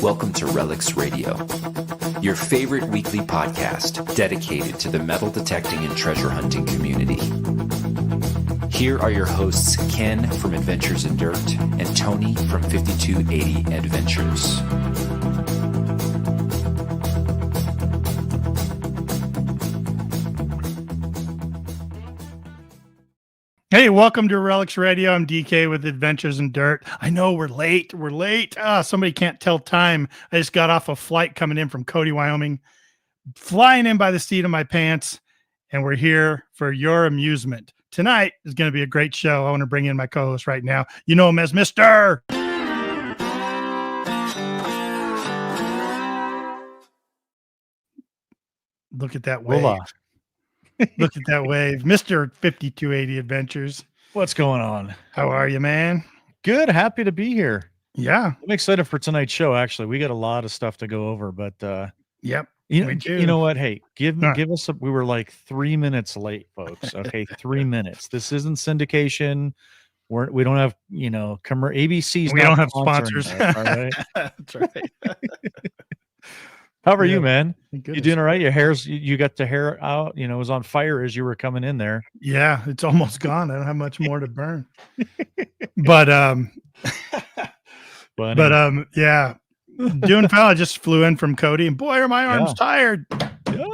Welcome to Relics Radio, your favorite weekly podcast dedicated to the metal detecting and treasure hunting community. Here are your hosts, Ken from Adventures in Dirt and Tony from 5280 Adventures. Hey, welcome to Relics Radio. I'm DK with Adventures in Dirt. I know we're late. Somebody can't tell time. I just got off a flight coming in from Cody, Wyoming, flying in by the seat of my pants, and we're here for your amusement. Tonight is going to be a great show. I want to bring in my co-host right now. You know him as Mr. Look at that wave. Look at that wave. Mr. 5280 Adventures. What's going on? How are you, man? Good. Happy to be here. Yeah. I'm excited for tonight's show, actually. We got a lot of stuff to go over, but yep. You know what? Hey, give us we were like 3 minutes late, folks. Okay, 3 minutes. This isn't syndication. We don't have, ABC's. We don't have sponsors. That, all right? That's right. How are you, man? You doing all right? Your hair's, you got the hair out, it was on fire as you were coming in there. Yeah, it's almost gone. I don't have much more to burn. But yeah, doing fine. I just flew in from Cody, and boy, are my arms tired. Good one.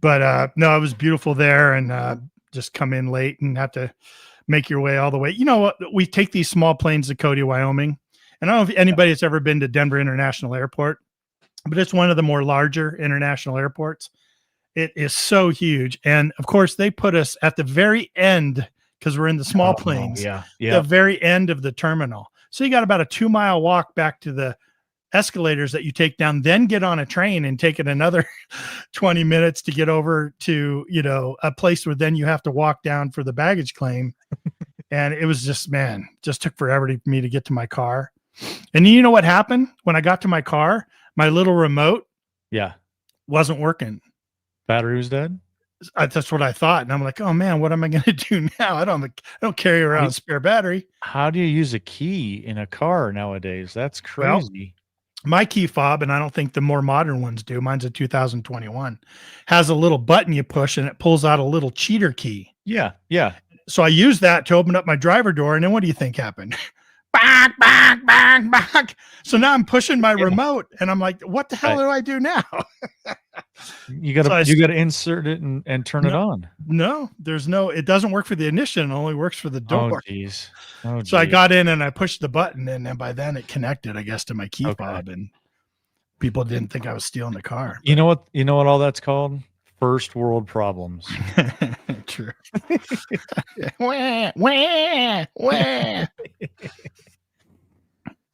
But no, it was beautiful there, and just come in late and have to make your way all the way. You know what? We take these small planes to Cody, Wyoming. And I don't know if anybody has ever been to Denver International Airport, but it's one of the more larger international airports. It is so huge. And of course, they put us at the very end because we're in the small planes. The very end of the terminal. So you got about a 2-mile walk back to the escalators that you take down, then get on a train and take it another 20 minutes to get over to, a place where then you have to walk down for the baggage claim. And it was just took forever for me to get to my car. And you know what happened when I got to my car? My little remote wasn't working. Battery was dead? That's what I thought. And I'm like, oh man, what am I going to do now? I don't carry around a spare battery. How do you use a key in a car nowadays? That's crazy. Well, my key fob, and I don't think the more modern ones do, mine's a 2021, has a little button you push and it pulls out a little cheater key. Yeah. So I used that to open up my driver door. And then what do you think happened? Bang, bang, bang, bang. So now I'm pushing my remote and I'm like, what the hell do I do now? You gotta insert it and turn it on. No, it doesn't work for the ignition. It only works for the door. Oh, geez. So I got in and I pushed the button, and then by then it connected, I guess, to my key fob, and people didn't think I was stealing the car. You know what all that's called? First world problems. True. Wah.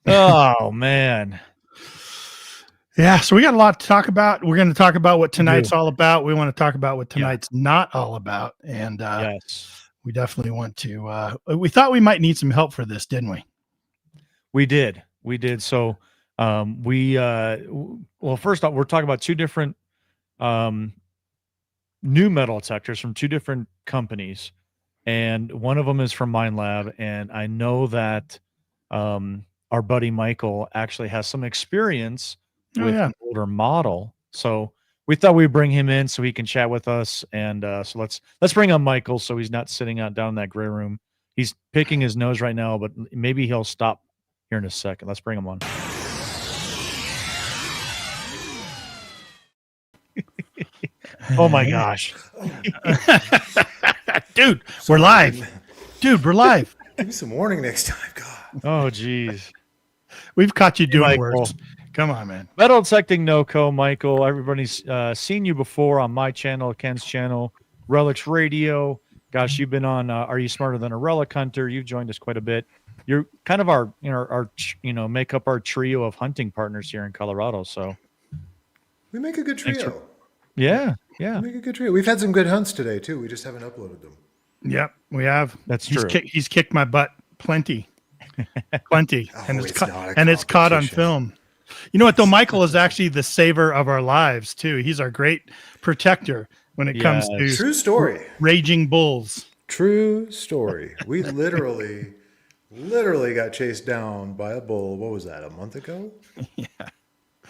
Oh man. Yeah, so we got a lot to talk about. We're going to talk about what tonight's all about. We want to talk about what tonight's not all about. And we definitely want to we thought we might need some help for this, didn't we? We did. So first off, we're talking about two different new metal detectors from two different companies, and one of them is from Minelab, and I know that our buddy Michael actually has some experience with an older model, so we thought we'd bring him in so he can chat with us. And so let's bring on Michael so he's not sitting out down in that gray room. He's picking his nose right now, but maybe he'll stop here in a second. Let's bring him on. Oh my gosh. Dude, we're live. Give me some warning next time. God. Oh, geez. We've caught you doing worse. Come on, man. Metal Detecting No-Co, Michael. Everybody's seen you before on my channel, Ken's channel, Relics Radio. Gosh, you've been on Are You Smarter Than a Relic Hunter? You've joined us quite a bit. You're kind of our make up our trio of hunting partners here in Colorado. So we make a good trio. Yeah. We make a good trio. We've had some good hunts today too. We just haven't uploaded them. Yep, we have. That's true. He's kicked my butt plenty. And it's caught on film. You know what, though? Michael is actually the saver of our lives, too. He's our great protector when it comes to true story. Raging bulls. True story. We literally literally got chased down by a bull. What was that, a month ago? Yeah.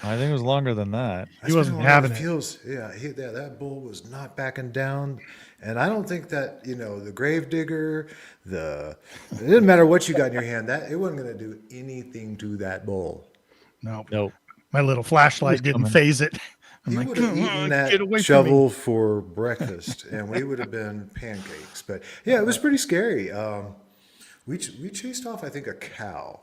I think it was longer than that. He wasn't having it. That bull was not backing down. And I don't think that, the grave digger, it didn't matter what you got in your hand, that it wasn't going to do anything to that bull. Nope. My little flashlight didn't phase it. He would have eaten that shovel for breakfast, and we would have been pancakes. But yeah, it was pretty scary. We chased off, I think, a cow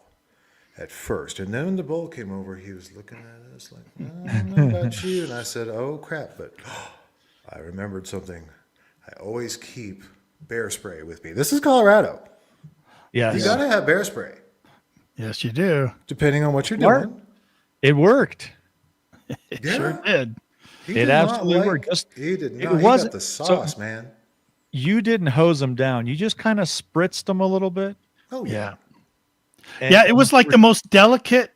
at first, and then when the bull came over, he was looking at us like, I don't know about you. And I said, oh crap! But I remembered something. I always keep bear spray with me. This is Colorado. Yeah, you gotta have bear spray. Yes, you do. Depending on what you're doing. It worked. It sure did. It absolutely worked. He did not. He got the sauce, man. You didn't hose them down. You just kind of spritzed them a little bit. Oh yeah. Yeah, it was like the most delicate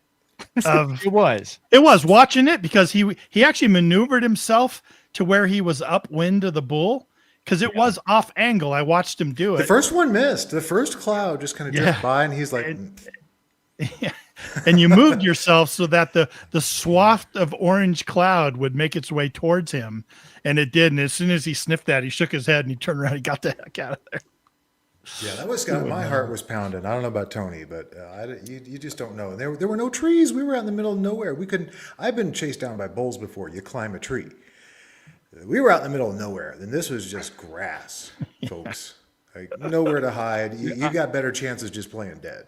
of. It was watching it because he actually maneuvered himself to where he was upwind of the bull because it was off angle. I watched him do it. The first one missed. The first cloud just kind of drifted by, and he's like. And you moved yourself so that the swath of orange cloud would make its way towards him, and it did. And as soon as he sniffed that, he shook his head and he turned around and got the heck out of there. Yeah, that was my heart was pounding. I don't know about Tony, but you just don't know. There were no trees. We were out in the middle of nowhere. We couldn't. I've been chased down by bulls before. You climb a tree. We were out in the middle of nowhere. Then this was just grass, folks. Like nowhere to hide. You got better chances just playing dead.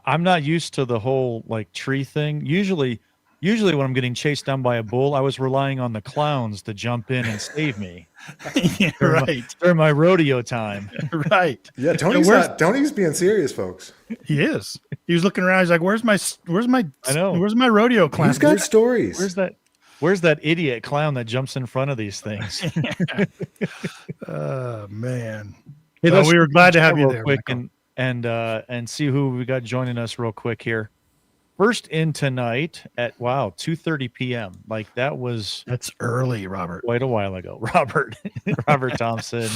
I'm not used to the whole like tree thing. Usually when I'm getting chased down by a bull, I was relying on the clowns to jump in and save me. During my rodeo time. Right. Yeah, Tony's being serious, folks. He is. He was looking around. He's like, where's my rodeo clown? He's got stories. Where's that idiot clown that jumps in front of these things? Oh man. Hey, we were glad to have you there. Quick and see who we got joining us real quick here. First in tonight at 2:30 p.m. Like that's early, Robert. Quite a while ago. Robert Thompson.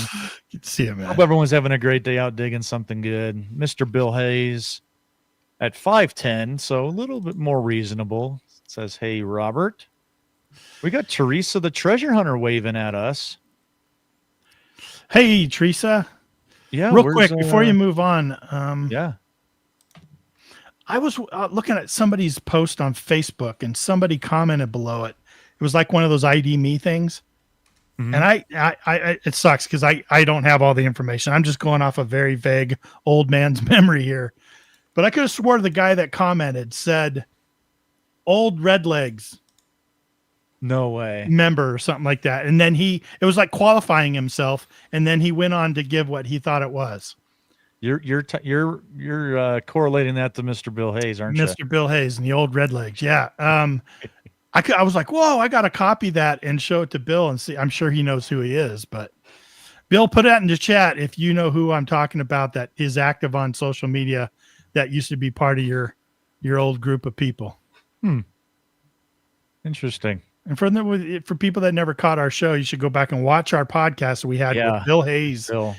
Good to see you, man. Hope everyone's having a great day out digging something good. Mr. Bill Hayes at 5:10, so a little bit more reasonable. It says, "Hey, Robert." We got Teresa the treasure hunter waving at us. Hey, Teresa. Yeah, real quick before you move on. I was looking at somebody's post on Facebook, and somebody commented below it. It was like one of those ID me things, and I it sucks because I don't have all the information. I'm just going off a very vague old man's memory here, but I could have swore the guy that commented said "Old Red Legs." No way. Member or something like that. And then it was like qualifying himself. And then he went on to give what he thought it was. You're correlating that to Mr. Bill Hayes, aren't you? Mr. Bill Hayes and the old Red Legs. Yeah. I was like, whoa, I got to copy that and show it to Bill and see. I'm sure he knows who he is, but Bill, put that in the chat if you know who I'm talking about that is active on social media that used to be part of your old group of people. Interesting. And for people that never caught our show, you should go back and watch our podcast we had with Bill Hayes. Bill.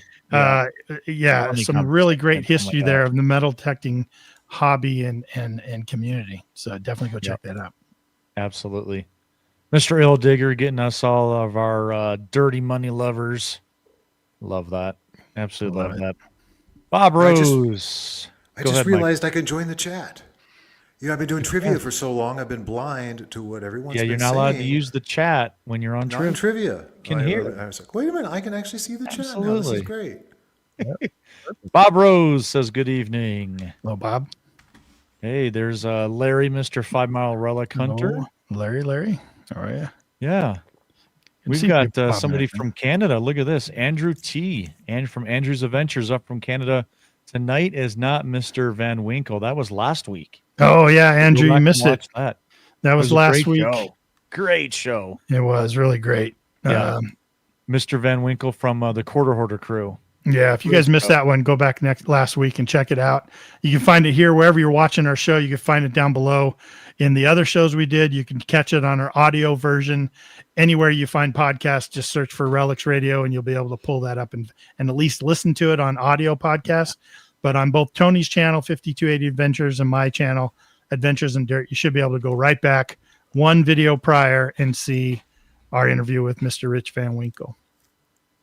Some really great history there of the metal detecting hobby and community. So definitely go check that out. Absolutely. Mr. Ill Digger getting us all of our dirty money lovers. Love that. Absolutely love that. Bob Rose. I just realized I can join the chat. I've been doing trivia for so long. I've been blind to what everyone's been saying. Yeah, you're not allowed to use the chat when you're on trivia. Can hear. I was like, wait a minute, I can actually see the chat now. This is great. Bob Rose says, good evening. Hello, Bob. Hey, there's Larry, Mr. 5 Mile Relic Hunter. Hello, Larry. How are you? Yeah. We've got somebody from Canada. Look at this. Andrew T. And from Andrew's Adventures up from Canada. Tonight is not Mr. Van Winkle. That was last week. Oh, yeah, Andrew, you missed it. That was last week. Great show. It was really great. Yeah. Mr. Van Winkle from the Quarter Hoarder crew. Yeah, if you guys missed that one, go back last week and check it out. You can find it here wherever you're watching our show. You can find it down below in the other shows we did. You can catch it on our audio version. Anywhere you find podcasts, just search for Relics Radio and you'll be able to pull that up and at least listen to it on audio podcast. but on both Tony's channel, 5280 Adventures, and my channel, Adventures in Dirt, you should be able to go right back one video prior and see our interview with Mr. Rich Van Winkle.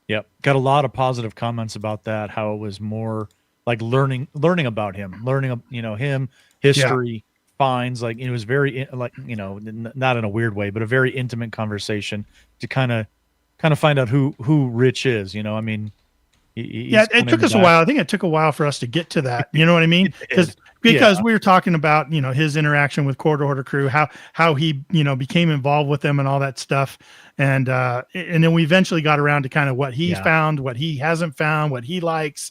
Yep. Got a lot of positive comments about that, how it was more like learning about him, him, history, finds. Like, it was very, like, not in a weird way, but a very intimate conversation to kind of find out who Rich is. I mean, it took us a while. I think it took a while for us to get to that. You know what I mean? Because we were talking about, his interaction with Quarter Order Crew, how he, became involved with them and all that stuff. And then we eventually got around to kind of what he found, what he hasn't found, what he likes,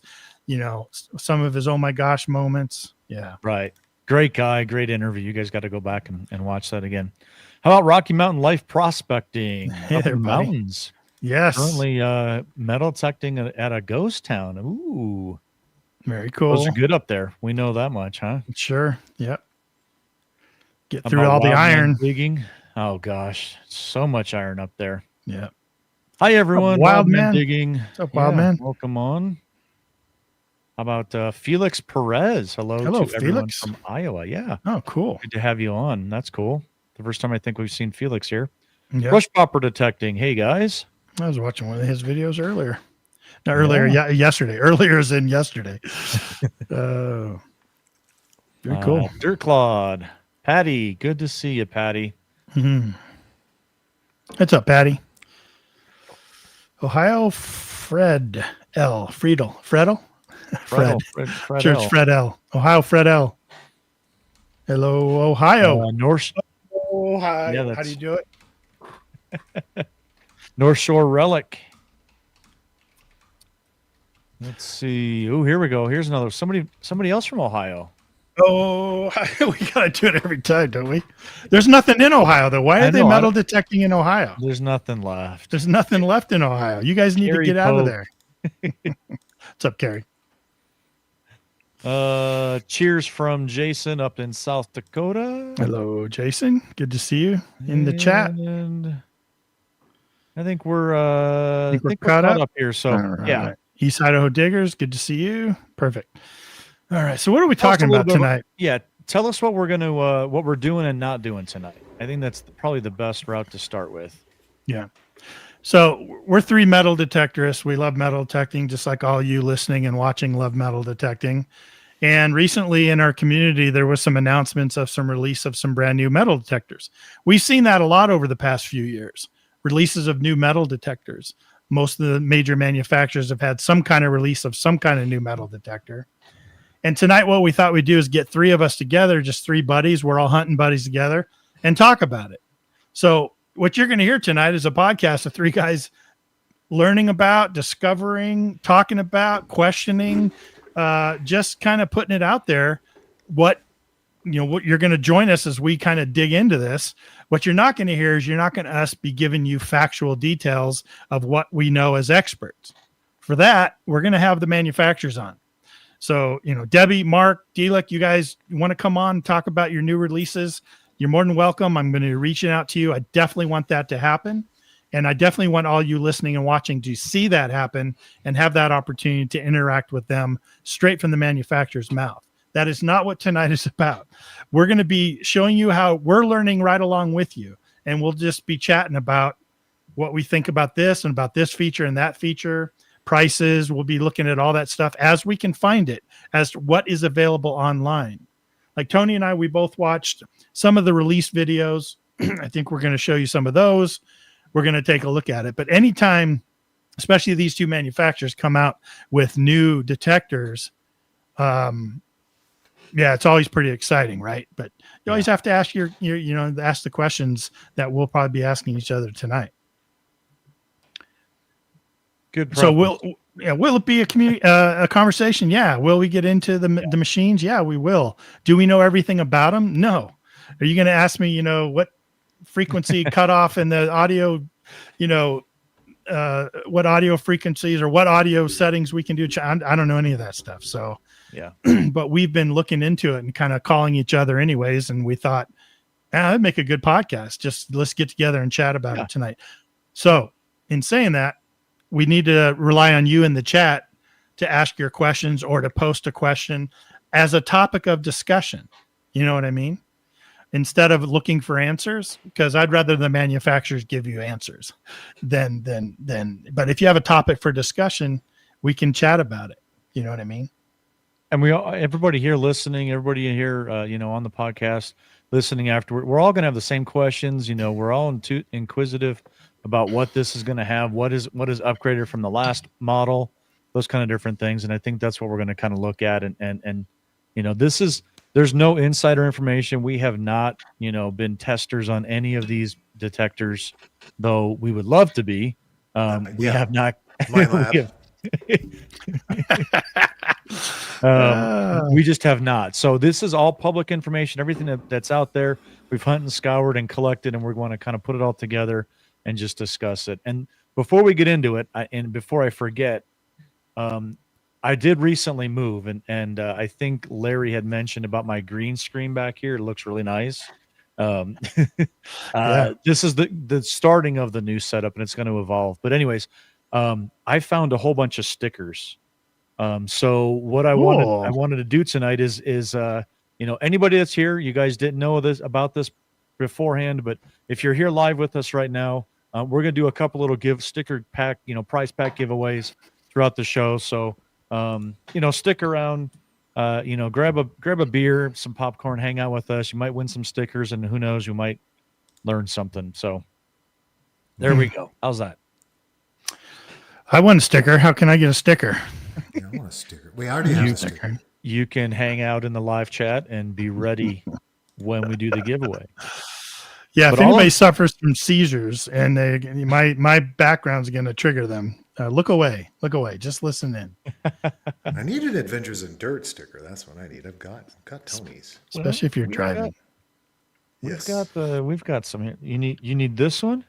some of his, oh my gosh, moments. Yeah. Right. Great guy. Great interview. You guys got to go back and watch that again. How about Rocky Mountain Life Prospecting? Hey there, mountains. Yes. Currently metal detecting at a ghost town. Ooh. Very cool. Those are good up there. We know that much, huh? Sure. Yep. Get through all the iron. Digging. Oh gosh, so much iron up there. Yeah. Hi everyone. Wild Man Digging. What's up, Wild Man? Welcome on. How about Felix Perez? Hello to Felix. Everyone from Iowa. Yeah. Oh, cool. Good to have you on. That's cool. The first time I think we've seen Felix here. Yep. Brush popper detecting. Hey guys. I was watching one of his videos earlier. Not earlier, yesterday. Earlier as in yesterday. Very cool. Dirt Claude. Patty. Good to see you, Patty. Mm-hmm. What's up, Patty? Ohio Fred L. Fred. Church L. Fred L. Ohio Fred L. Hello, Ohio. North. Oh, hi. Yeah, how do you do it? North Shore Relic. Let's see. Oh, here we go. Here's another somebody else from Ohio. Oh, we gotta do it every time, don't we? There's nothing in Ohio though. Why are they metal detecting in Ohio? There's nothing left. There's nothing left in Ohio. You guys need to get out of there. What's up, Carrie? Cheers from Jason up in South Dakota. Hello, Jason. Good to see you in the chat. And I think we're caught up here. So yeah. East Idaho Diggers, good to see you. Perfect. All right. So what are we talking about tonight? Tell us what we're what we're doing and not doing tonight. I think that's probably the best route to start with. Yeah. So we're three metal detectorists. We love metal detecting, just like all you listening and watching love metal detecting. And recently in our community, there was some announcements of some release of some brand new metal detectors. We've seen that a lot over the past few years. Releases of new metal detectors. Most of the major manufacturers have had some kind of release of some kind of new metal detector. And tonight, what we thought we'd do is get three of us together, just three buddies. We're all hunting buddies together and talk about it. So what you're going to hear tonight is a podcast of three guys learning about, discovering, talking about, questioning, just kind of putting it out there. What you're going to join us as we kind of dig into this. What you're not going to hear is you're not going to us be giving you factual details of what we know as experts. For that, we're going to have the manufacturers on. So, Debbie, Mark, Delic, you guys want to come on and talk about your new releases? You're more than welcome. I'm going to be reaching out to you. I definitely want that to happen. And I definitely want all you listening and watching to see that happen and have that opportunity to interact with them straight from the manufacturer's mouth. That is not what tonight is about. We're going to be showing you how we're learning right along with you. And we'll just be chatting about what we think about this and about this feature and that feature. Prices, we'll be looking at all that stuff as we can find it, as to what is available online. Like Tony and I, we both watched some of the release videos. I think we're going to show you some of those. We're going to take a look at it. But anytime, especially these two manufacturers come out with new detectors, it's always pretty exciting, right? But you always have to ask ask the questions that we'll probably be asking each other tonight. Good. So will it be a conversation? Yeah. Will we get into the machines? Yeah, we will. Do we know everything about them? No. Are you going to ask me, what frequency cutoff in the audio, what audio frequencies or what audio settings we can do? I don't know any of that stuff. So, yeah, but we've been looking into it and kind of calling each other anyways. And we thought, that'd make a good podcast. Just let's get together and chat about it tonight. So in saying that, we need to rely on you in the chat to ask your questions or to post a question as a topic of discussion. You know what I mean? Instead of looking for answers, because I'd rather the manufacturers give you answers than, but if you have a topic for discussion, we can chat about it. You know what I mean? And everybody here listening, everybody here, on the podcast listening afterward, we're all going to have the same questions. We're all inquisitive about what this is going to have, what is upgraded from the last model, those kind of different things. And I think that's what we're going to kind of look at. And there's no insider information. We have not, been testers on any of these detectors, though we would love to be. We have not. Minelab. We just have not. So this is all public information. Everything that's out there, we've hunted and scoured and collected, and we're going to kind of put it all together and just discuss it. And before we get into it, and before I forget, I did recently move, and I think Larry had mentioned about my green screen back here. It looks really nice. This is the starting of the new setup, and it's going to evolve. But anyways, I found a whole bunch of stickers. So what I wanted to do tonight is anybody that's here, you guys didn't know about this beforehand, but if you're here live with us right now, we're going to do a couple little sticker pack, prize pack giveaways throughout the show. So, stick around, grab a beer, some popcorn, hang out with us. You might win some stickers, and who knows, you might learn something. So there we go. How's that? I want a sticker. How can I get a sticker? I want a sticker. We already have a sticker. You can hang out in the live chat and be ready when we do the giveaway. Yeah, if anybody suffers from seizures and my background's going to trigger them, look away. Just listen in. I need an Adventures in Dirt sticker. That's what I need. I've got Tony's. Especially if you're driving. We've got some here. You need this one?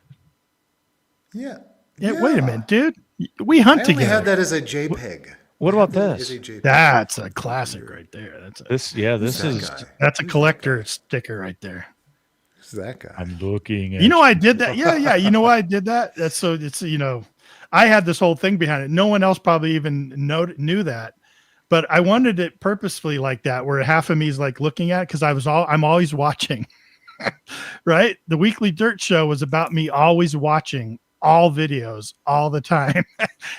Yeah. Yeah. Wait a minute, dude. We hunt together. I only had that as a JPEG. What about this? That's a classic right there. That's a collector sticker right there. Who's that guy? I'm looking at I did that. Yeah. You know why I did that? It's I had this whole thing behind it. No one else probably even knew that, but I wanted it purposefully like that, where half of me is like looking at it because I'm always watching. Right? The Weekly Dirt Show was about me always watching all videos all the time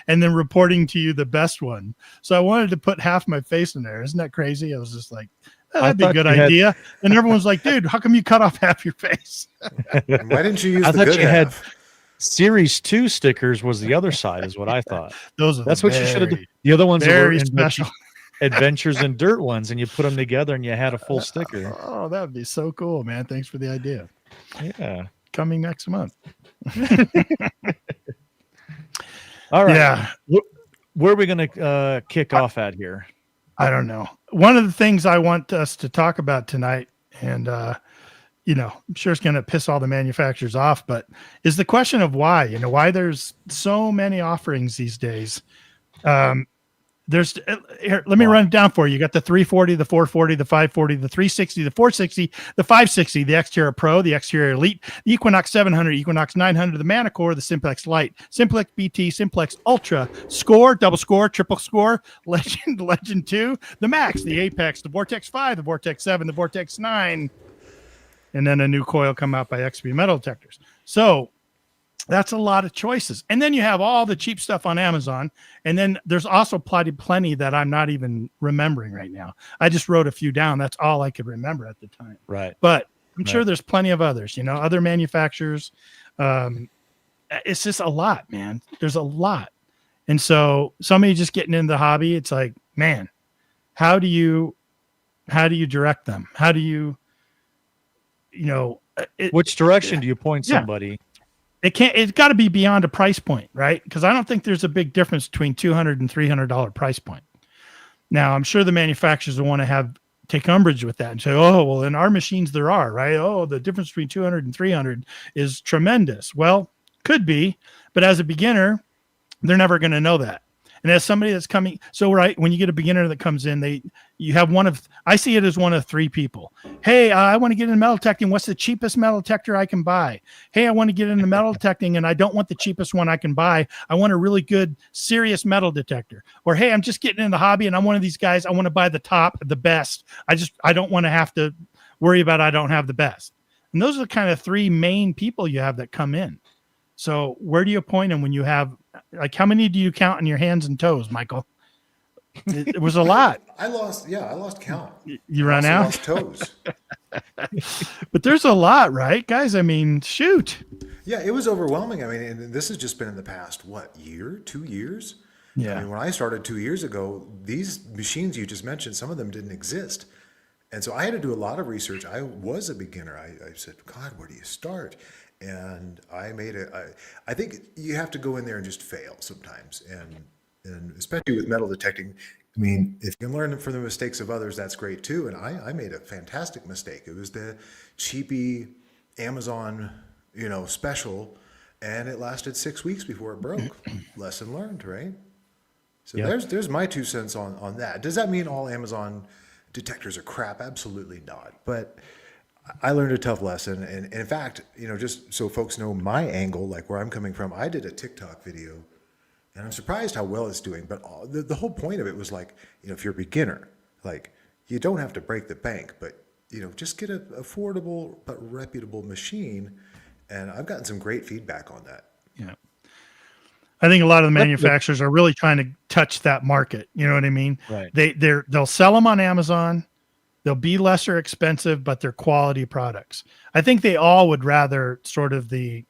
and then reporting to you the best one. So I wanted to put half my face in there. Isn't that crazy? I was just like, that'd be a good idea. And everyone's like, dude, how come you cut off half your face? Why didn't you use the good half? Had Series 2 stickers was the other side, is what I thought. That's what you should have done. The other ones very were special. Adventures in Dirt ones, and you put them together and you had a full sticker. Oh, that would be so cool, man. Thanks for the idea. Yeah. Coming next month. All right. Yeah. Where are we going to kick off at here? I don't know. One of the things I want us to talk about tonight, and I'm sure it's going to piss all the manufacturers off, but is the question of why. Why there's so many offerings these days. Let me run it down for you. You got the 340, the 440, the 540, the 360, the 460, the 560, the Xterra Pro, the Xterra Elite, the Equinox 700, Equinox 900, the Manicore, the Simplex Lite, Simplex BT, Simplex Ultra, Score, Double Score, Triple Score, Legend 2, the Max, the Apex, the Vortex 5, the Vortex 7, the Vortex 9, and then a new coil come out by XP Metal Detectors. So that's a lot of choices. And then you have all the cheap stuff on Amazon. And then there's also plenty that I'm not even remembering right now. I just wrote a few down. That's all I could remember at the time. Right. But I'm sure there's plenty of others, other manufacturers. It's just a lot, man. There's a lot. And so somebody just getting into the hobby, it's like, man, how do you direct them? How do you, which direction do you point somebody? It's got to be beyond a price point, right? Because I don't think there's a big difference between $200 and $300 price point. Now, I'm sure the manufacturers will want to take umbrage with that and say, oh, well, in our machines there are, right? Oh, the difference between 200 and 300 is tremendous. Well, could be, but as a beginner, they're never going to know that. And as somebody that's coming, so right, when you get a beginner that comes in, you have I see it as one of three people. Hey, I want to get into metal detecting. What's the cheapest metal detector I can buy? Hey, I want to get into metal detecting and I don't want the cheapest one I can buy. I want a really good, serious metal detector. Or, hey, I'm just getting in the hobby and I'm one of these guys. I want to buy the best. I don't want to have to worry about I don't have the best. And those are the kind of three main people you have that come in. So where do you point them when you have, like, how many do you count on your hands and toes, Michael? It was a lot. I lost count. You run out? Lost toes. But there's a lot, right, guys? I mean, shoot. Yeah, it was overwhelming. I mean, and this has just been in the past, 2 years? Yeah. I mean, when I started 2 years ago, these machines you just mentioned, some of them didn't exist. And so I had to do a lot of research. I was a beginner. I said, God, where do you start? And I think you have to go in there and just fail sometimes. And especially with metal detecting, I mean, if you can learn from the mistakes of others, that's great too. And I made a fantastic mistake. It was the cheapy Amazon, special, and it lasted 6 weeks before it broke. Lesson learned, right? So there's my 2 cents on that. Does that mean all Amazon detectors are crap? Absolutely not. But I learned a tough lesson. And in fact, just so folks know my angle, like where I'm coming from, I did a TikTok video and I'm surprised how well it's doing. But the whole point of it was like, if you're a beginner, like you don't have to break the bank, but, just get an affordable but reputable machine. And I've gotten some great feedback on that. Yeah. I think a lot of the manufacturers are really trying to touch that market. You know what I mean? Right. They'll sell them on Amazon. They'll be lesser expensive, but they're quality products. I think they all would rather sort of the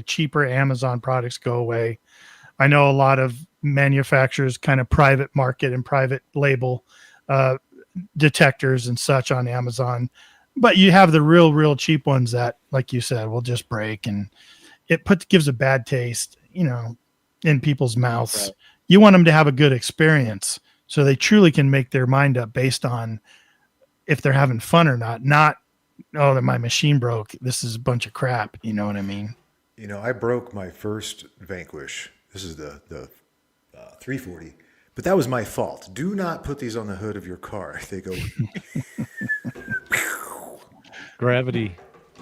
cheaper Amazon products go away. I know a lot of manufacturers kind of private market and private label detectors and such on Amazon, but you have the real cheap ones that, like you said, will just break, and it gives a bad taste, in people's mouths. Right. You want them to have a good experience so they truly can make their mind up based on if they're having fun or not, oh, my machine broke. This is a bunch of crap. You know what I mean? I broke my first Vanquish. This is the 340, but that was my fault. Do not put these on the hood of your car. They go gravity.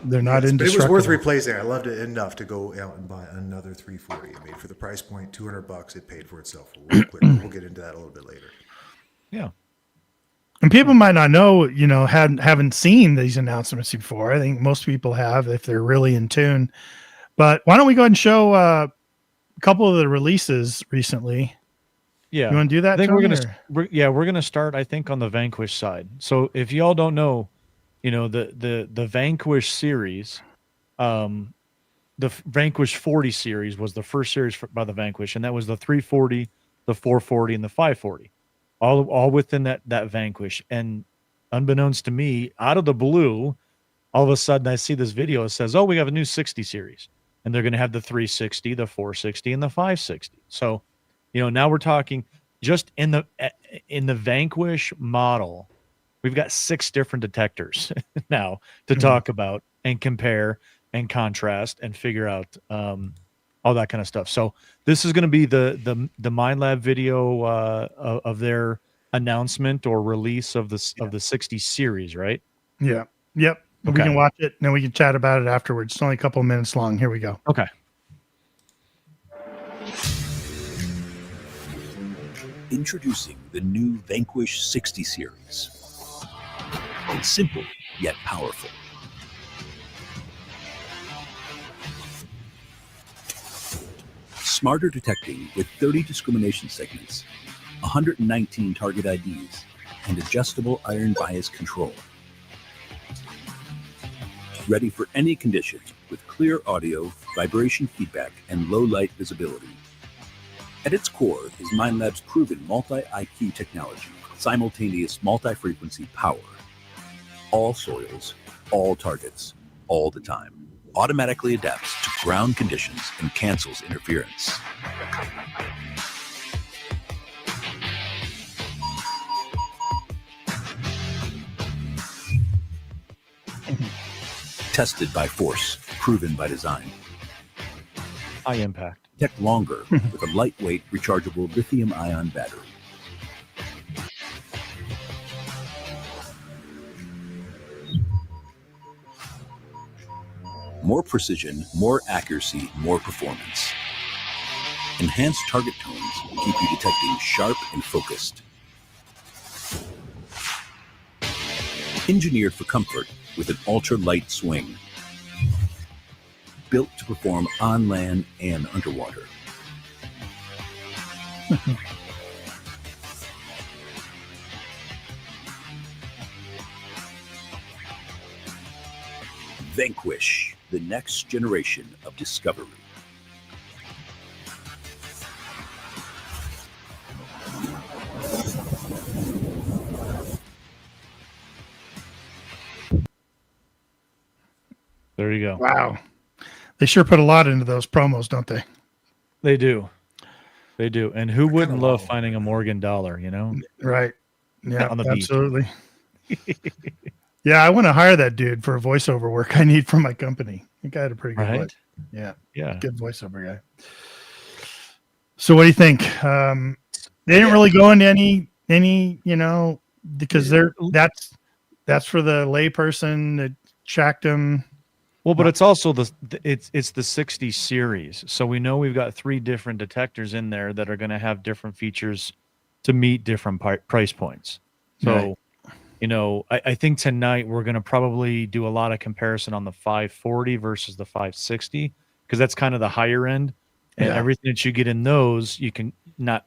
They're not indestructible. But it was worth replacing. I loved it enough to go out and buy another 340. I mean, for the price point, $200, it paid for itself real quick. We'll get into that a little bit later. Yeah. And people might not know, haven't seen these announcements before. I think most people have if they're really in tune. But why don't we go ahead and show a couple of the releases recently? Yeah. You want to do that? I think we're gonna start, I think, on the Vanquish side. So if y'all don't know, the Vanquish series, the Vanquish 40 series was the first series by the Vanquish, and that was the 340, the 440, and the 540, all within that Vanquish. And unbeknownst to me, out of the blue, all of a sudden I see this video. It says, "Oh, we have a new 60 series," and they're going to have the 360, the 460, and the 560. So, now we're talking just in the Vanquish model. We've got 6 different detectors now to talk about and compare and contrast and figure out all that kind of stuff. So this is going to be the Minelab video of their announcement or release of the 60 series, right? Yeah. Yep. Okay. We can watch it and then we can chat about it afterwards. It's only a couple of minutes long. Here we go. Okay. Introducing the new Vanquish 60 series. It's simple, yet powerful. Smarter detecting with 30 discrimination segments, 119 target IDs, and adjustable iron bias control. Ready for any condition with clear audio, vibration feedback, and low light visibility. At its core is Minelab's proven multi-IQ technology, simultaneous multi-frequency power. All soils, all targets, all the time. Automatically adapts to ground conditions and cancels interference. Tested by force, proven by design. High impact. Detect longer with a lightweight, rechargeable lithium-ion battery. More precision, more accuracy, more performance. Enhanced target tones keep you detecting sharp and focused. Engineered for comfort with an ultra-light swing. Built to perform on land and underwater. Vanquish, the next generation of discovery. There you go. Wow. They sure put a lot into those promos, don't they? They do. They do. And who wouldn't love finding a Morgan dollar, you know? Right. Yeah, on the absolutely. Yeah, I want to hire that dude for voiceover work I need from my company. I think I had a pretty good voice. Yeah. Yeah. Good voiceover guy. So what do you think? They didn't really go into any, you know, because that's for the layperson that tracked them. Well, but it's also it's the 60 series. So we know we've got 3 different detectors in there that are going to have different features to meet different price points. So, you know, I think tonight we're going to probably do a lot of comparison on the 540 versus the 560, because that's kind of the higher end, and everything that you get in those, you can not,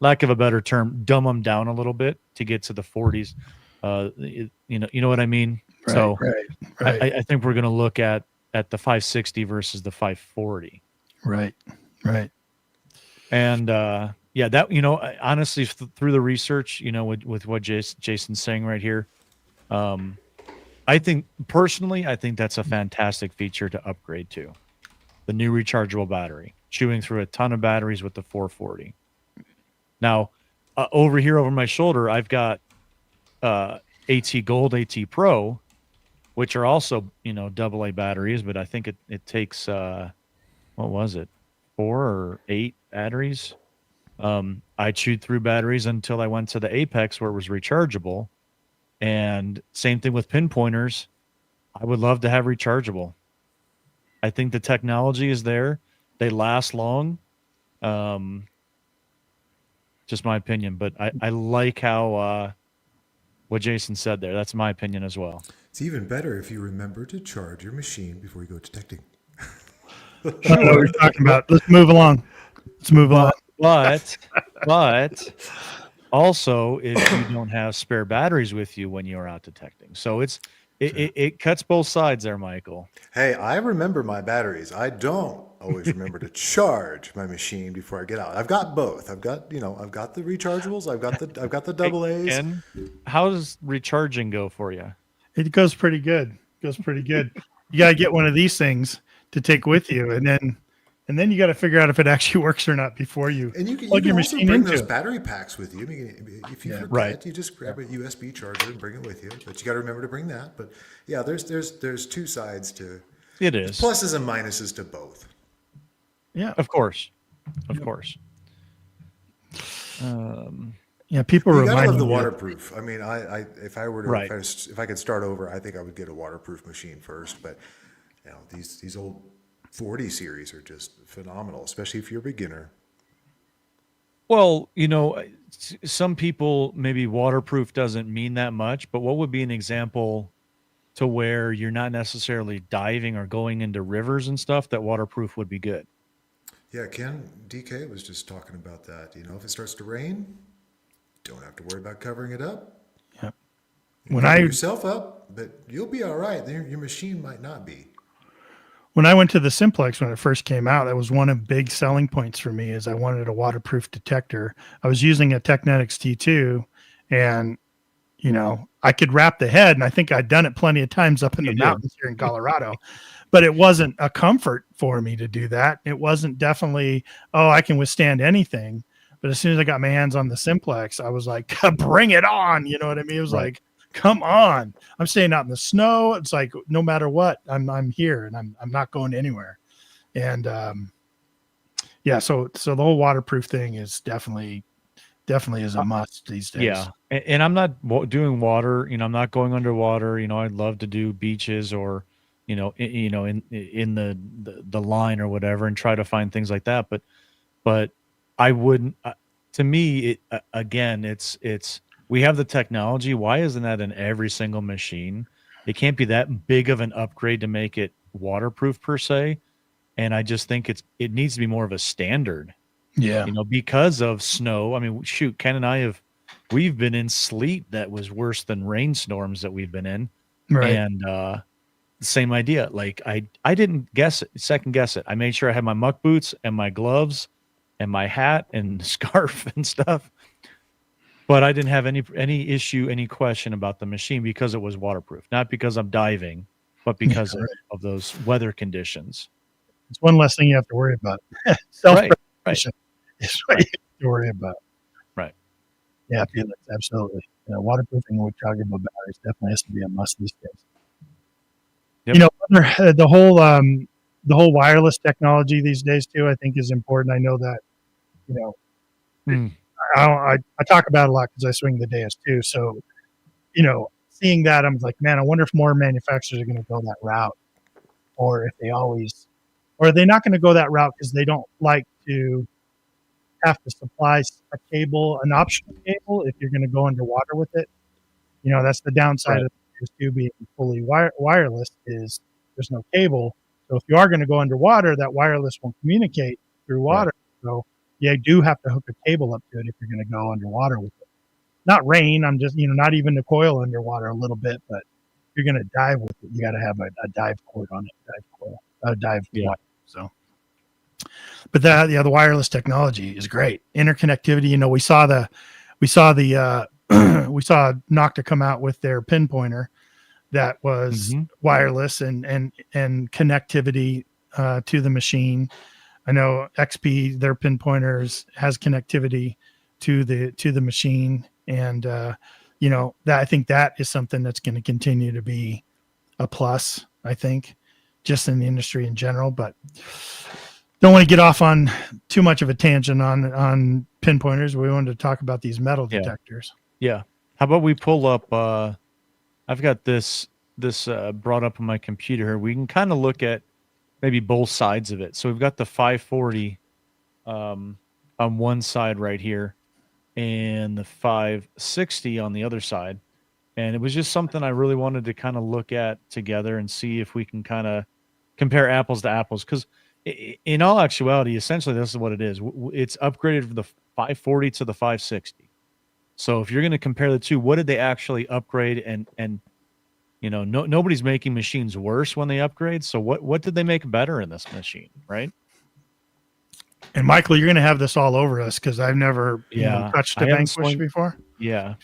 lack of a better term, dumb them down a little bit to get to the 40s. You know what I mean? Right, so right. I think we're going to look at the 560 versus the 540. Right. And yeah, that, you know, honestly, through the research, you know, with what Jason's saying right here, I think personally, that's a fantastic feature to upgrade to. The new rechargeable battery, chewing through a ton of batteries with the 440. Now, over my shoulder, I've got AT Gold, AT Pro, which are also, you know, AA batteries, but I think it takes, what was it, 4 or 8 batteries? I chewed through batteries until I went to the Apex where it was rechargeable. And same thing with pinpointers. I would love to have rechargeable. I think the technology is there. They last long. Just my opinion, but I like how what Jason said there. That's my opinion as well. It's even better if you remember to charge your machine before you go detecting. What we're talking about. Let's move along. But also, if you don't have spare batteries with you when you're out detecting, so it cuts both sides there, Michael. Hey, I remember my batteries. I don't always remember to charge my machine before I get out. I've got both. I've got the rechargeables. I've got the AA's. And how does recharging go for you? It goes pretty good. You got to get one of these to take with you, and then you got to figure out if it actually works or not before you plug your machine bring into those it. battery packs with you. I mean, if you forget, you just grab a USB charger and bring it with you. But you got to remember to bring that. But yeah, there's 2 sides to it. Is pluses and minuses to both. Yeah, of course. Yeah, people you gotta love the me waterproof. I mean, if I could start over, I think I would get a waterproof machine first. But you know, these old 40 series are just phenomenal, especially if you're a beginner. Well, you know, some people, maybe waterproof doesn't mean that much, but what would be an example to where you're not necessarily diving or going into rivers and stuff that waterproof would be good? Yeah, Ken DK was just talking about that. You know, if it starts to rain, don't have to worry about covering it up. Yeah. You cover yourself up, but you'll be all right. Your machine might not be. When I went to the Simplex when it first came out, that was one of the big selling points for me is I wanted a waterproof detector. I was using a Technetics T2, and, you know, I could wrap the head, and I think I'd done it plenty of times up in the mountains here in Colorado, but it wasn't a comfort for me to do that. It wasn't definitely, I can withstand anything. But as soon as I got my hands on the Simplex, I was like, bring it on. You know what I mean? It was like, come on, I'm staying out in the snow. It's like, no matter what, I'm here and I'm not going anywhere. And yeah, so the whole waterproof thing is definitely is a must these days. Yeah, and I'm not doing water. I'm not going underwater. I'd love to do beaches or, in the line or whatever, and try to find things like that. But I wouldn't. To me, again, it's we have the technology. Why isn't that in every single machine? It can't be that big of an upgrade to make it waterproof per se. And I just think it needs to be more of a standard. Yeah. Because of snow. I mean, shoot, Ken and we've been in sleet that was worse than rainstorms that we've been in. Right. And same idea. Like I didn't second guess it. I made sure I had my muck boots and my gloves and my hat and scarf and stuff. But I didn't have any issue, any question about the machine because it was waterproof. Not because I'm diving, but because of those weather conditions. It's one less thing you have to worry about. Self-preservation is what you have to worry about. Right. Yeah, Felix, absolutely. Waterproofing and rechargeable batteries definitely has to be a must these days. Yep. The whole wireless technology these days too, I think is important. I know that, I talk about it a lot because I swing the Deus too. So, seeing that, I'm like, man, I wonder if more manufacturers are going to go that route, or if or are they not going to go that route because they don't like to have to supply an optional cable if you're going to go underwater with it. That's the downside of Deus 2 being fully wireless is there's no cable. So if you are going to go underwater, that wireless won't communicate through water. Right. So you do have to hook a cable up to it if you're going to go underwater with it. Not rain. I'm just, not even the coil underwater a little bit, but if you're going to dive with it, you got to have a dive cord on it, dive wire. So, but the wireless technology is great. Interconnectivity. We saw Nokta come out with their pinpointer that was wireless and connectivity to the machine. I know XP, their pinpointers has connectivity to the machine, and that I think that is something that's going to continue to be a plus. I think, just in the industry in general, but don't want to get off on too much of a tangent on pinpointers. We wanted to talk about these metal detectors. Yeah. How about we pull up? I've got this brought up on my computer here. We can kind of look at maybe both sides of it. So we've got the 540 on one side right here, and the 560 on the other side. And it was just something I really wanted to kind of look at together and see if we can kind of compare apples to apples. Because in all actuality, essentially, this is what it is. It's upgraded from the 540 to the 560. So if you're going to compare the two, what did they actually upgrade? And nobody's making machines worse when they upgrade. So what did they make better in this machine, right? And Michael, you're going to have this all over us because I've never touched a Vanquish before. Yeah.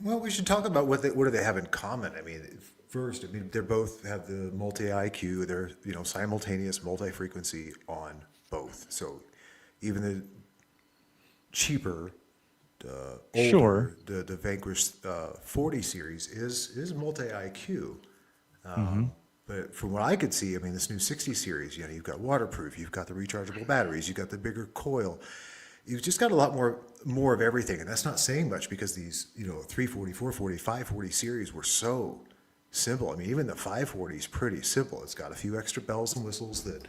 Well, we should talk about what do they have in common. I mean, first, they both have the multi-IQ. They're simultaneous multi-frequency on both. So even the cheaper, older, the Vanquish 40 series is multi-IQ. But from what I could see, this new 60 series, you've got waterproof, you've got the rechargeable batteries, you've got the bigger coil. You've just got a lot more of everything. And that's not saying much because these, 340, 440, 540 series were so simple. Even the 540 is pretty simple. It's got a few extra bells and whistles that,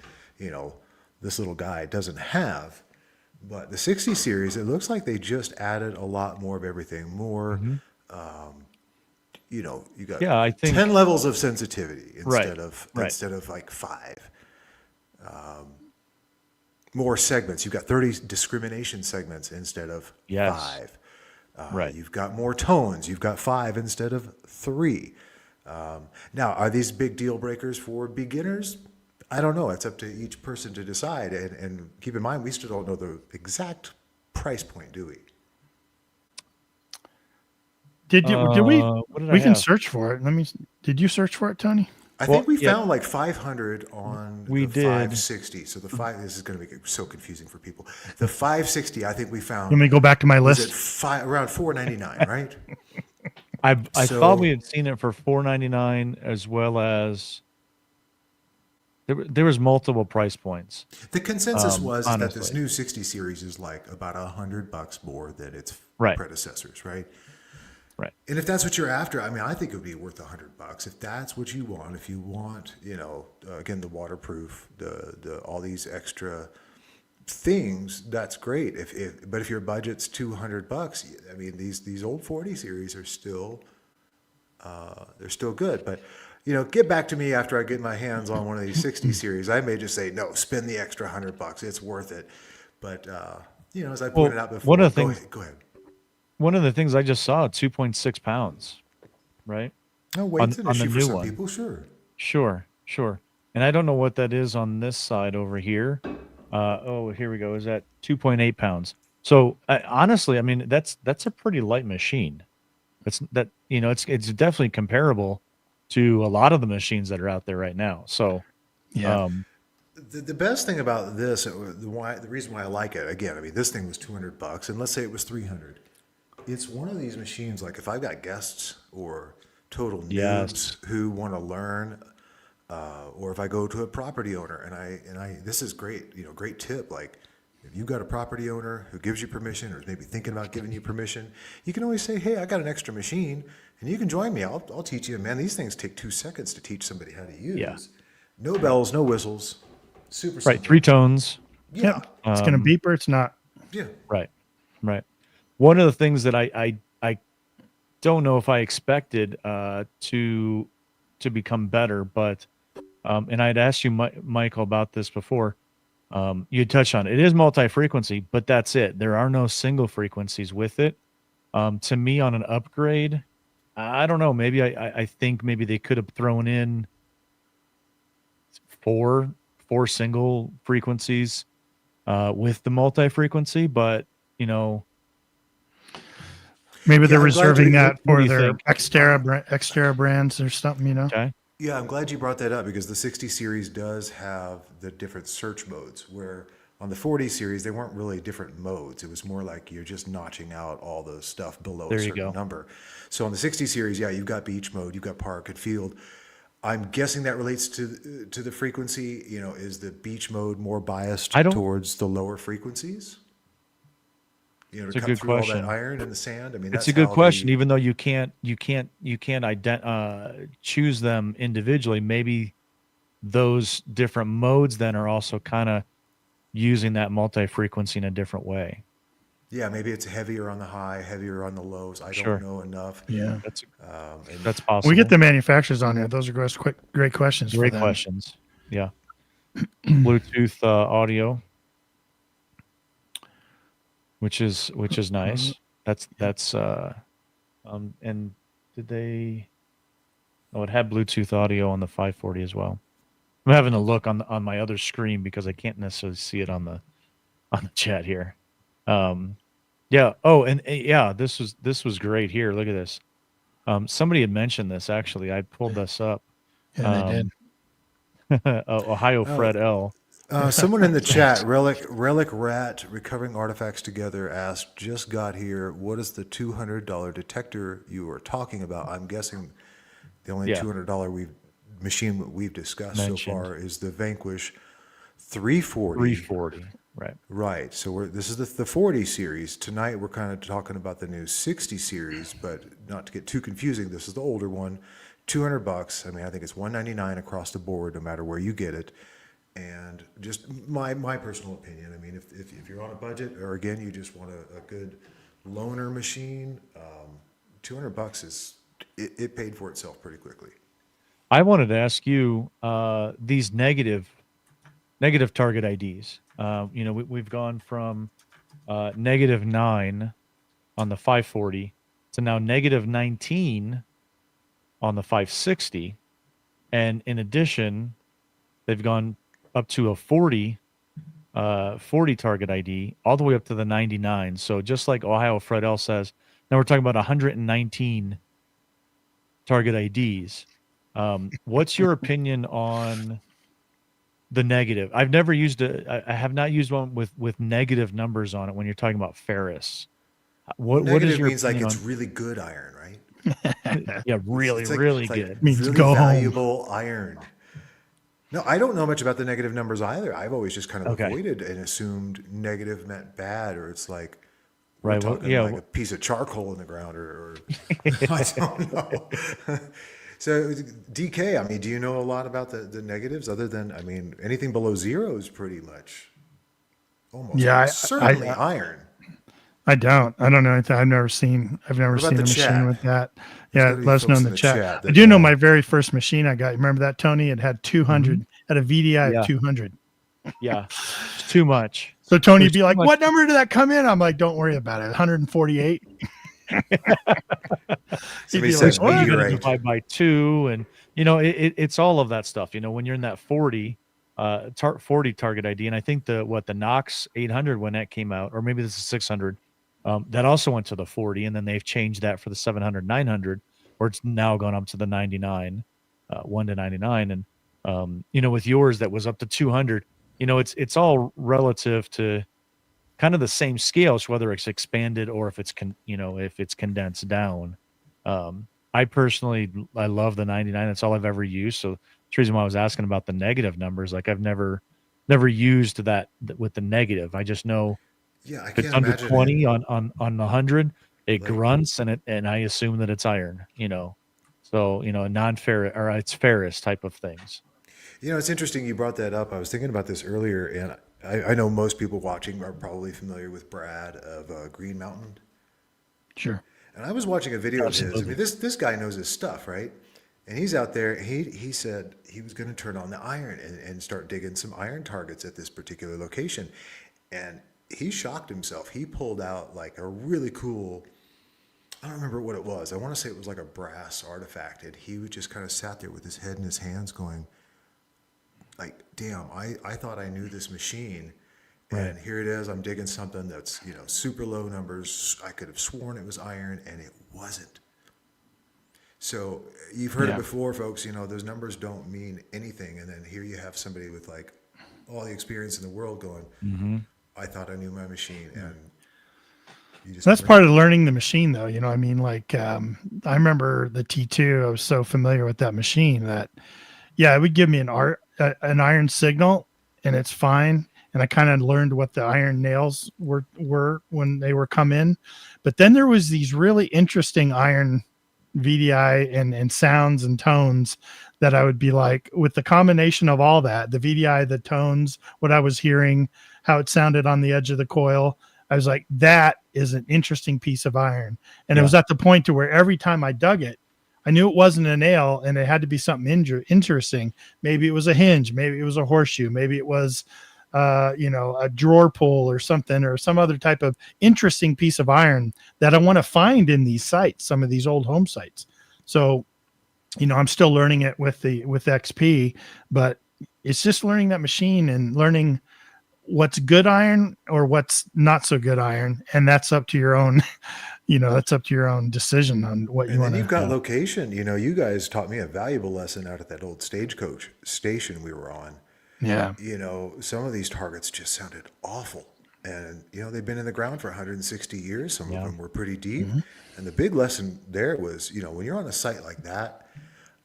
this little guy doesn't have. But the 60 series, it looks like they just added a lot more of everything. More, you got I think 10 levels of sensitivity instead of like 5. More segments. You've got 30 discrimination segments instead of 5. You've got more tones. You've got 5 instead of 3. Now, are these big deal breakers for beginners? I don't know. It's up to each person to decide. And keep in mind, we still don't know the exact price point, do we? Did we? We can search for it. Did you search for it, Tony? I think we found like 500 on the 560. So this is going to make it so confusing for people. The 560, I think we found. Let me go back to my list. Around $499, right? I thought we had seen it for $499 as well as there was multiple price points. The consensus was honestly. that this new 60 series is like about $100 more than its predecessors, right? Right. And if that's what you're after, I mean, I think it would be worth $100 if that's what you want. If you want, again, the waterproof, the all these extra things, that's great. But if your budget's $200, I mean, these old 40 series are still they're still good. But get back to me after I get my hands on one of these 60 series. I may just say no, spend the extra $100. It's worth it. But as I pointed out before, go ahead. One of the things I just saw, 2.6 pounds, right? No, weight's an issue for some one. people, Sure. And I don't know what that is on this side over here. Here we go. Is that 2.8 pounds? So honestly, I mean, that's a pretty light machine. It's definitely comparable to a lot of the machines that are out there right now. So, yeah. The best thing about this, the reason why I like it, again, I mean, this thing was $200, and let's say it was $300. It's one of these machines, like if I've got guests or total noobs who want to learn, or if I go to a property owner and I this is great, great tip. Like if you've got a property owner who gives you permission or is maybe thinking about giving you permission, you can always say, hey, I got an extra machine and you can join me. I'll teach you. Man, these things take 2 seconds to teach somebody how to use. Yeah. No bells, no whistles. Super simple. Right. 3 tones. Yeah. It's going to beep or it's not. Yeah. Right. One of the things that I don't know if I expected to become better, but and I'd asked you, Michael, about this before. You touched on it. It is multi-frequency, but that's it. There are no single frequencies with it. To me, on an upgrade, I don't know. Maybe I think maybe they could have thrown in four single frequencies with the multi-frequency, but maybe they're reserving that for their Xterra brands or something, Okay. Yeah, I'm glad you brought that up because the 60 series does have the different search modes where on the 40 series, they weren't really different modes. It was more like you're just notching out all the stuff below a certain number. So on the 60 series, yeah, you've got beach mode, you've got park and field. I'm guessing that relates to the frequency. Is the beach mode more biased towards the lower frequencies? It's a good question. All that iron in the sand. I mean, it's a good question. Even though you can't choose them individually, maybe those different modes then are also kind of using that multi-frequency in a different way. Yeah, maybe it's heavier on the high, heavier on the lows. I don't know enough. Yeah, that's possible. We get the manufacturers on here. Those are great questions. Great questions. Yeah. Bluetooth audio, which is nice. That's and did they? Oh, it had Bluetooth audio on the 540 as well. I'm having a look on my other screen because I can't necessarily see it on the chat here. Yeah. Oh, and yeah, this was great here. Look at this. Somebody had mentioned this actually. I pulled this up. Yeah, they did. Ohio Fred L. Someone in the chat, Relic Rat, Recovering Artifacts Together, asked, just got here, what is the $200 detector you were talking about? I'm guessing the only $200 machine we've discussed so far is the Vanquish 340. 340, right. Right. So this is the 40 series. Tonight we're kind of talking about the new 60 series, but not to get too confusing, this is the older one. $200. I mean, I think it's $199 across the board, no matter where you get it. And just my personal opinion, I mean, if you're on a budget, or again, you just want a good loaner machine, $200 it paid for itself pretty quickly. I wanted to ask you these negative target IDs. We've gone from -9 on the 540 to now -19 on the 560, and in addition, they've gone up to a 40 target ID all the way up to the 99. So just like Ohio Fred L says, now we're talking about 119 target IDs. What's your opinion on the negative? I've never used I have not used one with negative numbers on it when you're talking about ferrous. What is your means like it's really good iron, right? Yeah, really good. It means really valuable iron. No, I don't know much about the negative numbers either. I've always just kind of Okay. avoided and assumed negative meant bad, or it's like we're Right. Well, talking yeah. like a piece of charcoal in the ground, or I don't know. So DK, I mean, do you know a lot about the negatives other than, I mean, anything below 0 is pretty much almost certainly iron. I don't know anything. I've never seen a machine with that. Yeah, let us know in the chat. I do know my very first machine I got. Remember that, Tony? It had 200, had a VDI of 200. Yeah, it's too much. So Tony would be like, what number did that come in? I'm like, don't worry about it. 148. He'd be like, oh, you're going to divide by 2. And, it's all of that stuff. When you're in that 40 target ID, and I think the Nox 800, when that came out, or maybe this is 600, that also went to the 40, and then they've changed that for the 700, 900, or it's now gone up to the 99, 1 to 99. And, with yours that was up to 200, it's all relative to kind of the same scales, whether it's expanded or if it's if it's condensed down. I personally love the 99. That's all I've ever used. So that's the reason why I was asking about the negative numbers. Like I've never used that with the negative. I just know if it's under 20 on the 100, it grunts and I assume that it's iron. So non-ferrous or it's ferrous type of things. It's interesting you brought that up. I was thinking about this earlier, and I know most people watching are probably familiar with Brad of Green Mountain. Sure. And I was watching a video of his. I mean, this guy knows his stuff, right? And he's out there. He said he was going to turn on the iron and start digging some iron targets at this particular location. And he shocked himself. He pulled out like a really cool, I don't remember what it was. I want to say it was like a brass artifact. And he would just kind of sat there with his head in his hands going, like, damn, I thought I knew this machine. And here it is. I'm digging something that's, super low numbers. I could have sworn it was iron, and it wasn't. So you've heard it before, folks. Those numbers don't mean anything. And then here you have somebody with like all the experience in the world going, I thought I knew my machine. And you just that's part of learning the machine, though. I mean, like I remember the T2. I was so familiar with that machine that, it would give me an iron signal, and it's fine. And I kind of learned what the iron nails were when they were come in. But then there was these really interesting iron VDI and sounds and tones that I would be like, with the combination of all that, the VDI, the tones, what I was hearing, how it sounded on the edge of the coil, I was like, that is an interesting piece of iron. And it was at the point to where every time I dug it, I knew it wasn't a nail and it had to be something interesting. Maybe it was a hinge. Maybe it was a horseshoe. Maybe it was a drawer pull or something, or some other type of interesting piece of iron that I want to find in these sites, some of these old home sites. So, I'm still learning it with XP, but it's just learning that machine and learning what's good iron or what's not so good iron. And that's up to your own, that's up to your own decision on what you want to. You've got location. You guys taught me a valuable lesson out at that old stagecoach station we were on. Yeah. Some of these targets just sounded awful. And, they've been in the ground for 160 years. Some of them were pretty deep. Mm-hmm. And the big lesson there was, when you're on a site like that,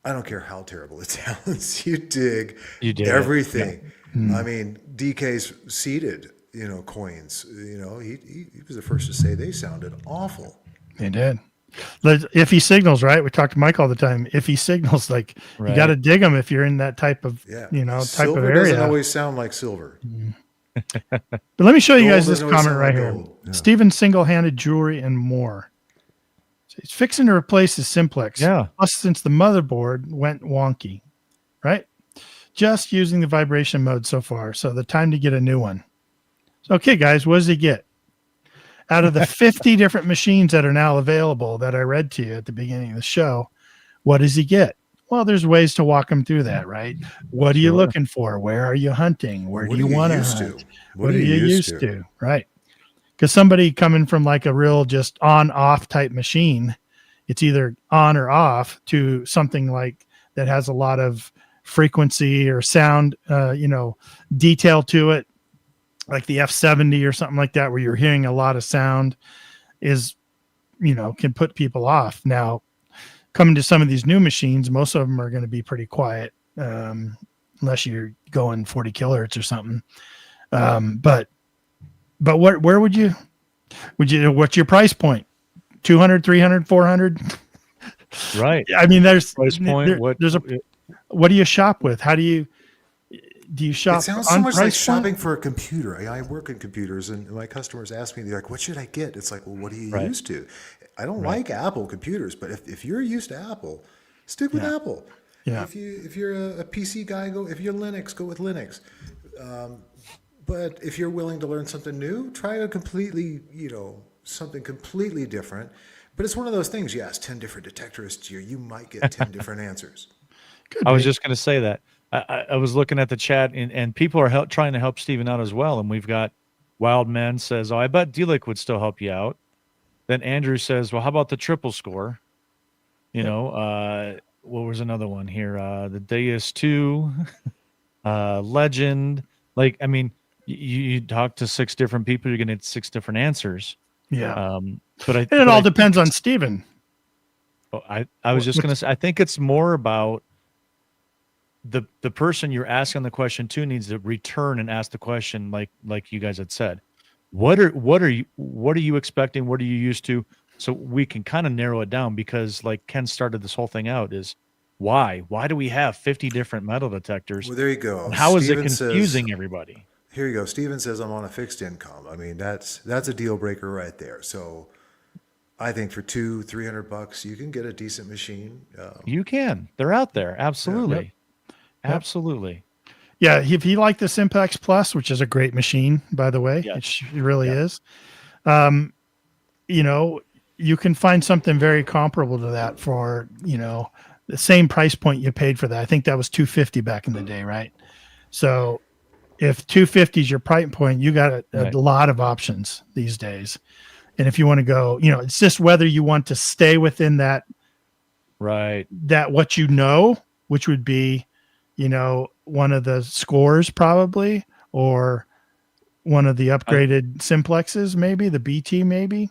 I don't care how terrible it sounds, you dig everything. Yeah. Mm-hmm. I mean, DK's seeded, coins, he was the first to say they sounded awful. They did. If he signals, right? We talk to Mike all the time. If he signals, like you got to dig them if you're in that type of, type silver of area. Doesn't always sound like silver. But let me show you guys this comment right here. Yeah. Steven single-handed jewelry and more. So he's fixing to replace his simplex. Yeah. Plus, since the motherboard went wonky, right? Just using the vibration mode so far. So the time to get a new one. So, okay, guys, what does he get? Out of the 50 different machines that are now available that I read to you at the beginning of the show, what does he get? Well, there's ways to walk him through that, right? What are you looking for? Where are you hunting? Where do you want to hunt? What are you used to? Right. Because somebody coming from like a real just on-off type machine, it's either on or off, to something like that has a lot of frequency or sound, detail to it, like the F70 or something like that, where you're hearing a lot of sound, is, can put people off. Now, coming to some of these new machines, most of them are going to be pretty quiet. unless you're going 40 kilohertz or something. But where would you, what's your price point? 200, 300, 400? Right. I mean, there's price point. what do you shop with? How do you shop? It sounds so much like shopping for a computer. I work in computers, and my customers ask me, they're like, what should I get? It's like, well, what are you used to? I don't like Apple computers, but if you're used to Apple, stick with Apple. Yeah. If you're a PC guy, if you're Linux, go with Linux. But if you're willing to learn something new, try something completely different. But it's one of those things. You ask 10 different detectorists here, you might get 10 different answers. I was just going to say that. I was looking at the chat, and people are trying to help Steven out as well. And we've got Wild Man says, "Oh, I bet D-Lick would still help you out." Then Andrew says, "Well, how about the triple score?" What was another one here? The Deus 2, Legend. Like, I mean, you talk to 6 different people, you're going to get 6 different answers. Yeah. But it all depends on Steven. I was just going to say, I think it's more about the person you're asking the question to needs to return and ask the question like you guys had said. What are you expecting? What are you used to? So we can kind of narrow it down, because like Ken started this whole thing out is why do we have 50 different metal detectors? Well, there you go. And how is it confusing everybody? Here you go. Steven says, I'm on a fixed income. I mean, that's a deal breaker right there. So I think for $200-$300, you can get a decent machine. You can. They're out there. Absolutely. Yep. Absolutely. Yeah. If you like the Simplex Plus, which is a great machine, by the way, it really is. You can find something very comparable to that for, the same price point you paid for that. I think that was $250 back in the day. Right. So if $250 is your price point, you got a lot of options these days. And if you want to go, it's just whether you want to stay within that, what which would be, one of the scores probably, or one of the upgraded Simplexes, maybe the BT, maybe.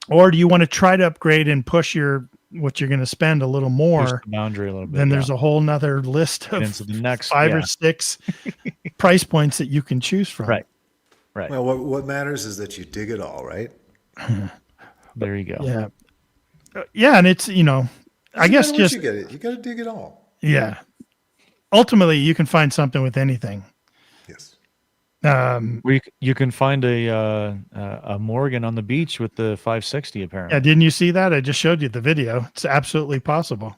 Or do you want to try to upgrade and push what you're going to spend a little more? Push the boundary a little bit. Then there's a whole nother list of the next 5 or 6 price points that you can choose from. Right. Well, what matters is that you dig it all, right? There you go. Yeah. Yeah. And it's, I guess just, you got to dig it all. Yeah. Ultimately, you can find something with anything. Yes. You can find a Morgan on the beach with the 560 apparently. Yeah, didn't you see that? I just showed you the video. It's absolutely possible.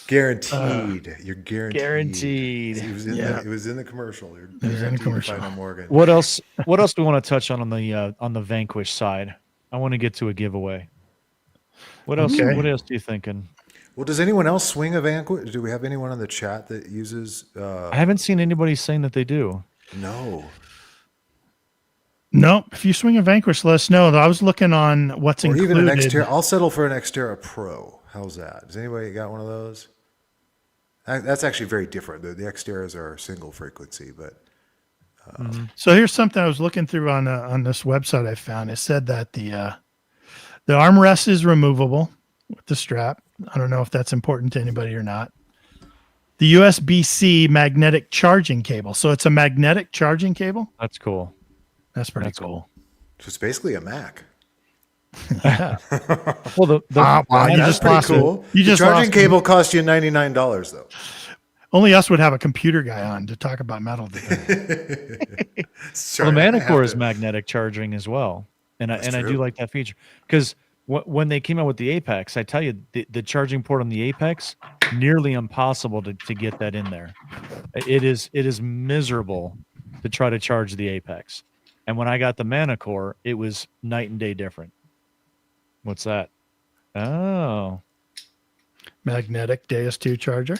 Guaranteed. You're guaranteed. Guaranteed. It was in the commercial. It was in the commercial. Morgan. What else do we want to touch on the Vanquish side? I want to get to a giveaway. What else? Okay. What else are you thinking? Well, does anyone else swing a Vanquish? Do we have anyone on the chat that uses? I haven't seen anybody saying that they do. No. Nope. If you swing a Vanquish, let us know. I was looking on what's included. Even an Xterra. I'll settle for an Xterra Pro. How's that? Does anybody got one of those? That's actually very different. The Xterras are single frequency, but. So here's something I was looking through on this website I found. It said that the armrest is removable with the strap. I don't know if that's important to anybody or not. The USB-C magnetic charging cable. So it's a magnetic charging cable. That's cool. That's pretty cool. So it's basically a Mac. Well, you just pretty lost cool. It. The charging cable cost you $99 though. Only us would have a computer guy on to talk about metal. Well, the Manicore is magnetic charging as well, and I do like that feature because when they came out with the Apex, I tell you the charging port on the Apex nearly impossible to get that in there. It is miserable to try to charge the Apex, and when I got the Manicore, it was night and day different. What's that? Oh, magnetic Deus 2 charger.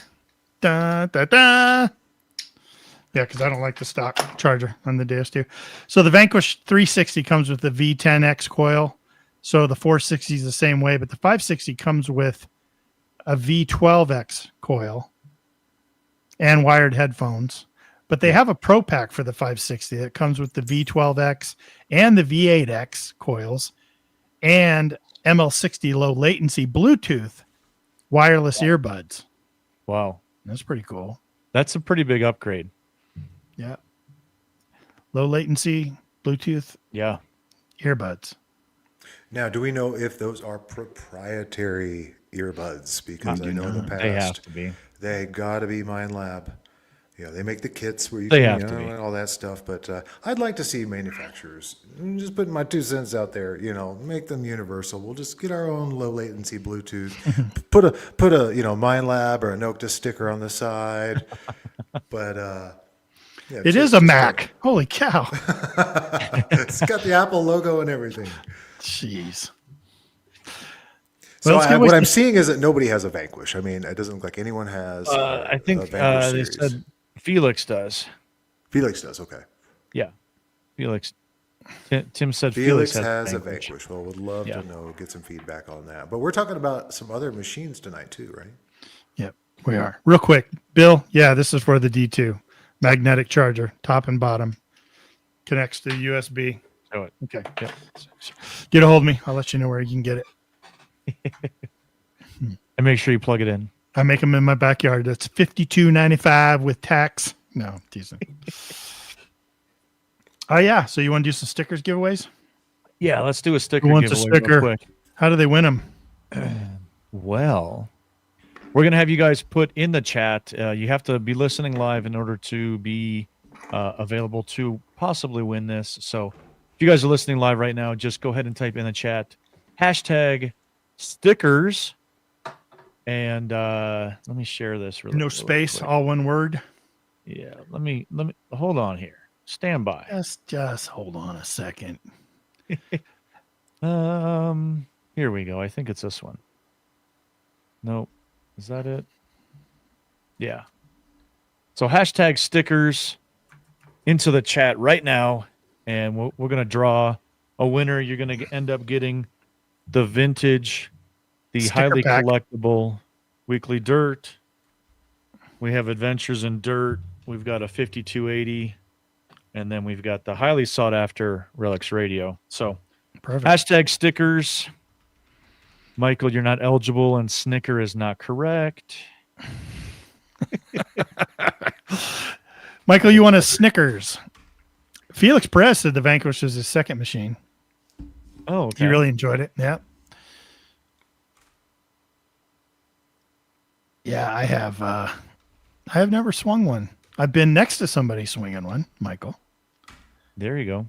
Da, da, da. Yeah, because I don't like the stock charger on the Deus 2. So the Vanquish 360 comes with the V10X coil. So the 460 is the same way, but the 560 comes with a V12X coil and wired headphones. But they have a Pro Pack for the 560 that comes with the V12X and the V8X coils and ML60 low latency Bluetooth wireless earbuds. Wow. That's pretty cool. That's a pretty big upgrade. Yeah. Low latency, Bluetooth. Yeah. Earbuds. Now, do we know if those are proprietary earbuds? Because I know in the past they have to be. They got to be Minelab. They make the kits where you they can, have to be. and all that stuff. But I'd like to see manufacturers, just putting my 2 cents out there, make them universal. We'll just get our own low latency Bluetooth. put a Minelab or a Nokta sticker on the side. But it is a Mac. Holy cow! It's got the Apple logo and everything. Jeez. So what I'm seeing is that nobody has a Vanquish. I mean, it doesn't look like anyone has. I think they said Felix does. Felix does. Okay. Yeah, Felix. Tim said Felix has a Vanquish. Well, would love to get some feedback on that. But we're talking about some other machines tonight too, right? Yep, we are. Real quick, Bill. Yeah, this is for the D2 magnetic charger, top and bottom, connects to USB. Show it. Okay. Yep. Get a hold of me. I'll let you know where you can get it. And make sure you plug it in. I make them in my backyard. That's $52.95 with tax. No, I'm teasing. Oh yeah. So you want to do some stickers giveaways? Yeah, let's do a sticker Who wants giveaway a sticker? real quick. How do they win them? Well, we're gonna have you guys put in the chat. You have to be listening live in order to be available to possibly win this. So if you guys are listening live right now, just go ahead and type in the chat #stickers. And let me share this. No space, quick. all one word. Yeah, let me hold on here. Stand by. Just hold on a second. Here we go. I think it's this one. Nope. Is that it? Yeah. So #stickers into the chat right now, and we're gonna draw a winner. You're gonna end up getting the vintage. The Sticker highly pack. collectible Weekly Dirt. We have Adventures in Dirt. We've got a 5280. And then we've got the highly sought after Relics Radio. So Perfect. #stickers. Michael, you're not eligible, and Snicker is not correct. Michael, you want a Snickers? Felix Perez said the Vanquish was his second machine. Oh, okay. He really enjoyed it. Yeah. Yeah, I have never swung one. I've been next to somebody swinging one, Michael. There you go.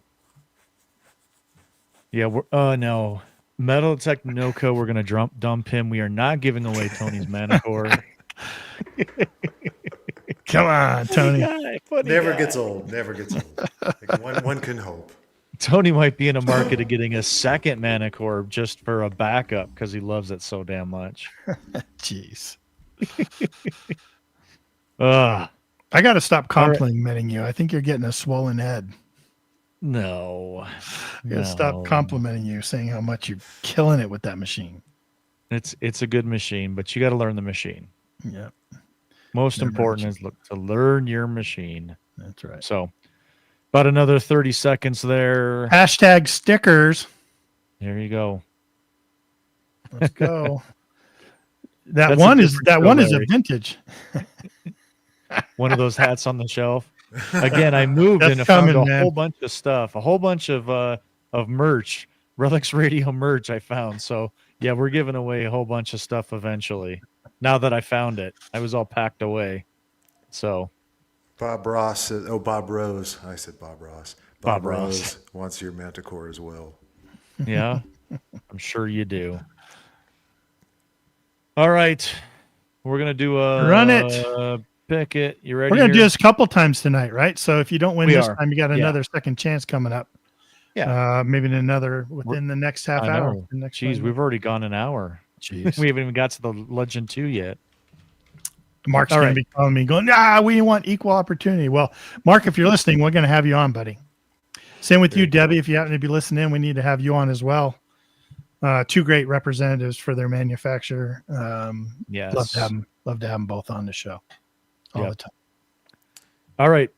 Yeah, we're no. Metal Tech Noco, we're gonna dump him. We are not giving away Tony's Manicore. Come on, Tony. Never gets old. Never gets old. Like one can hope. Tony might be in a market of getting a second Manicore just for a backup because he loves it so damn much. Jeez. I got to stop complimenting you. I think you're getting a swollen head. No. I got to stop complimenting you, saying how much you're killing it with that machine. It's a good machine, but you got to learn the machine. Yeah. Most important is to learn your machine. That's right. So about another 30 seconds there. #stickers. There you go. Let's go. That one is a vintage. One of those hats on the shelf. Again, I moved and I found a whole bunch of stuff, a whole bunch of merch, Relics Radio merch I found. So yeah, we're giving away a whole bunch of stuff eventually. Now that I found it, I was all packed away. So Bob Ross says, Bob Rose. I said Bob Ross. Bob Rose wants your Manticore as well. Yeah, I'm sure you do. All right. We're going to do a run it. Pick it. You ready? We're going to do this a couple times tonight, right? So if you don't win this time, you got another second chance coming up. Yeah. Maybe another within the next half hour. Jeez, we've already gone an hour. Jeez. We haven't even got to the Legend 2 yet. Mark's going to be calling me going, we want equal opportunity. Well, Mark, if you're listening, we're going to have you on, buddy. Same with you, Debbie. If you happen to be listening, we need to have you on as well. Two great representatives for their manufacturer. Yes. Love to have them both on the show all the time. All right.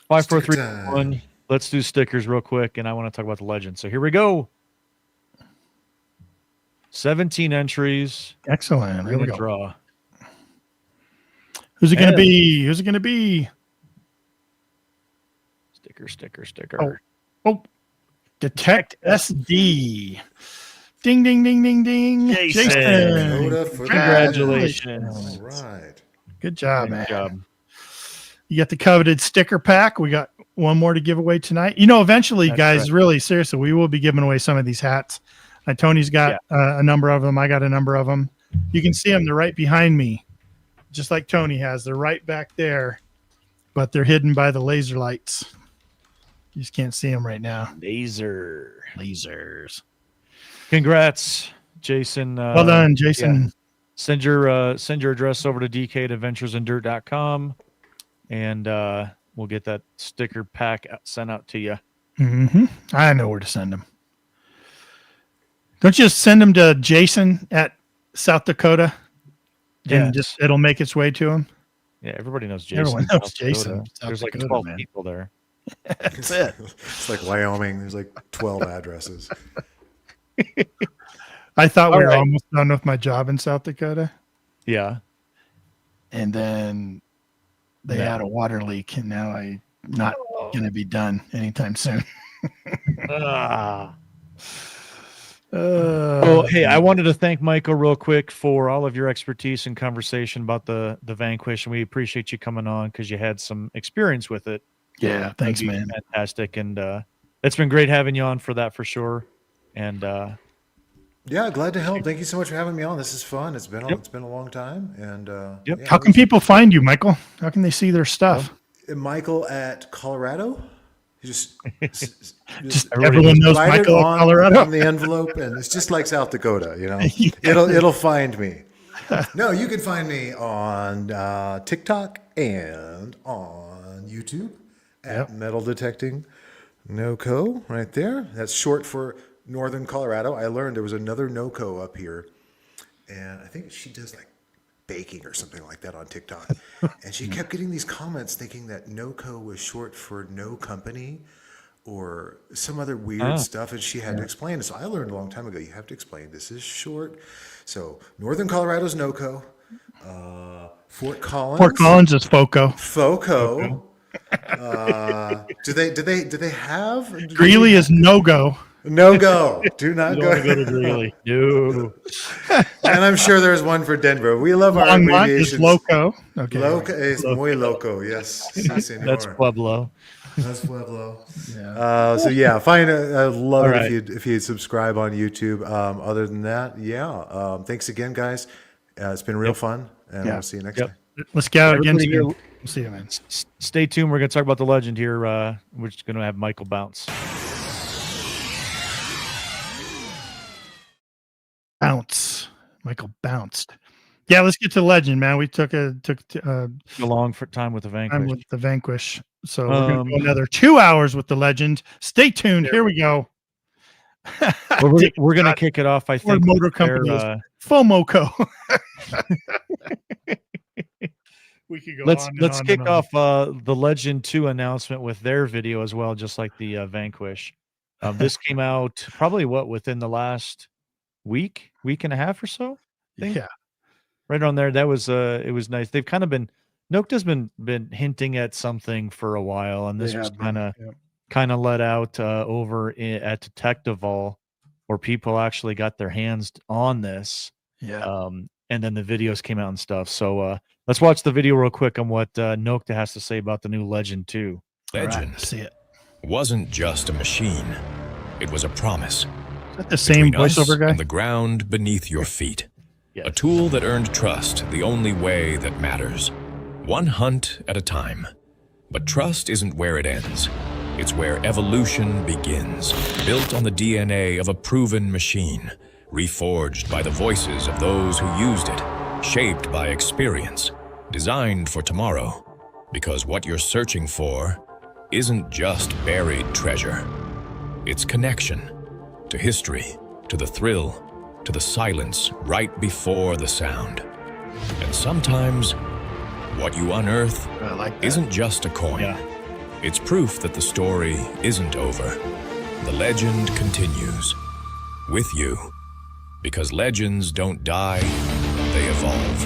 5, 4, 3, 1. Let's do stickers real quick, and I want to talk about the Legend. So here we go. 17 entries. Excellent. Here we go. Draw. Who's it going to be? Who's it going to be? Sticker. Oh, Detect SD. Ding, ding, ding, ding, ding. Jason. Congratulations. All right. Good job, man. You got the coveted sticker pack. We got one more to give away tonight. Eventually, guys, really, seriously, we will be giving away some of these hats. Tony's got a number of them. I got a number of them. You can see them. They're right behind me, just like Tony has. They're right back there, but they're hidden by the laser lights. You just can't see them right now. Lasers. Congrats, Jason. Well done, Jason. Yeah. Send your address over to dk@adventuresindirt.com, and we'll get that sticker pack sent out to you. Mm-hmm. I know where to send them. Don't you just send them to Jason at South Dakota? And it'll make its way to him. Yeah, everybody knows Jason. Everyone knows Jason. There's like 12 people there. That's it. It's like Wyoming. There's like 12 addresses. I thought we were almost done with my job in South Dakota. Yeah. And then they had a water leak, and now I'm not going to be done anytime soon. Well, hey, I wanted to thank Michael real quick for all of your expertise and conversation about the Vanquish, and we appreciate you coming on because you had some experience with it. Yeah, thanks, man. Fantastic, and it's been great having you on for that for sure. And yeah, glad to help. Thank you so much for having me on. This is fun. It's been a long time. And how can people find you, Michael? How can they see their stuff? Michael at Colorado. Just everyone knows Michael at Colorado on the envelope, and it's just like South Dakota. It'll find me. No, you can find me on TikTok and on YouTube at Metal Detecting NoCo right there. That's short for Northern Colorado. I learned there was another NoCo up here, and I think she does like baking or something like that on TikTok. And she kept getting these comments thinking that NoCo was short for no company or some other weird stuff, and she had to explain it. So I learned a long time ago, you have to explain this is short. So Northern Colorado's NoCo. Fort Collins is FOCO. FOCO. Do they have Greeley is no-go. No go. Do not go. Go to Greeley. No. And I'm sure there's one for Denver. We love our abbreviations. Is loco. Okay. Loco es muy loco. Yes. Sí, That's Pueblo. That's Pueblo. Yeah. So yeah, I love it if you subscribe on YouTube. Other than that, thanks again, guys. It's been real fun, and we'll see you next time. Let's get out again soon. We'll see you, man. Stay tuned. We're going to talk about the legend here. We're just going to have Michael bounce. Michael bounced. Yeah, let's get to the legend, man. We took a long for time with the Vanquish. So we're going to go another 2 hours with the legend. Stay tuned. Here we go. We're going to kick it off. I think Motor Company FOMOCO. We could go. Let's kick off the Legend 2 announcement with their video as well, just like the Vanquish. This came out probably within the last week and a half or so. I think. Yeah, right on there. That was it was nice. They've kind of been Nokta's been hinting at something for a while, and this was kind of let out over at Detectors, where people actually got their hands on this. Yeah. And then the videos came out and stuff. So let's watch the video real quick on what Nokta has to say about the new Legend 2. Legend see it. Wasn't just a machine. It was a promise. Is that the same voiceover guy? And the ground beneath your feet. Yes. A tool that earned trust the only way that matters. One hunt at a time. But trust isn't where it ends. It's where evolution begins. Built on the DNA of a proven machine. Reforged by the voices of those who used it. Shaped by experience. Designed for tomorrow. Because what you're searching for isn't just buried treasure. It's connection. To history. To the thrill. To the silence right before the sound. And sometimes, what you unearth isn't just a coin. Yeah. It's proof that the story isn't over. The legend continues. With you. Because legends don't die, they evolve.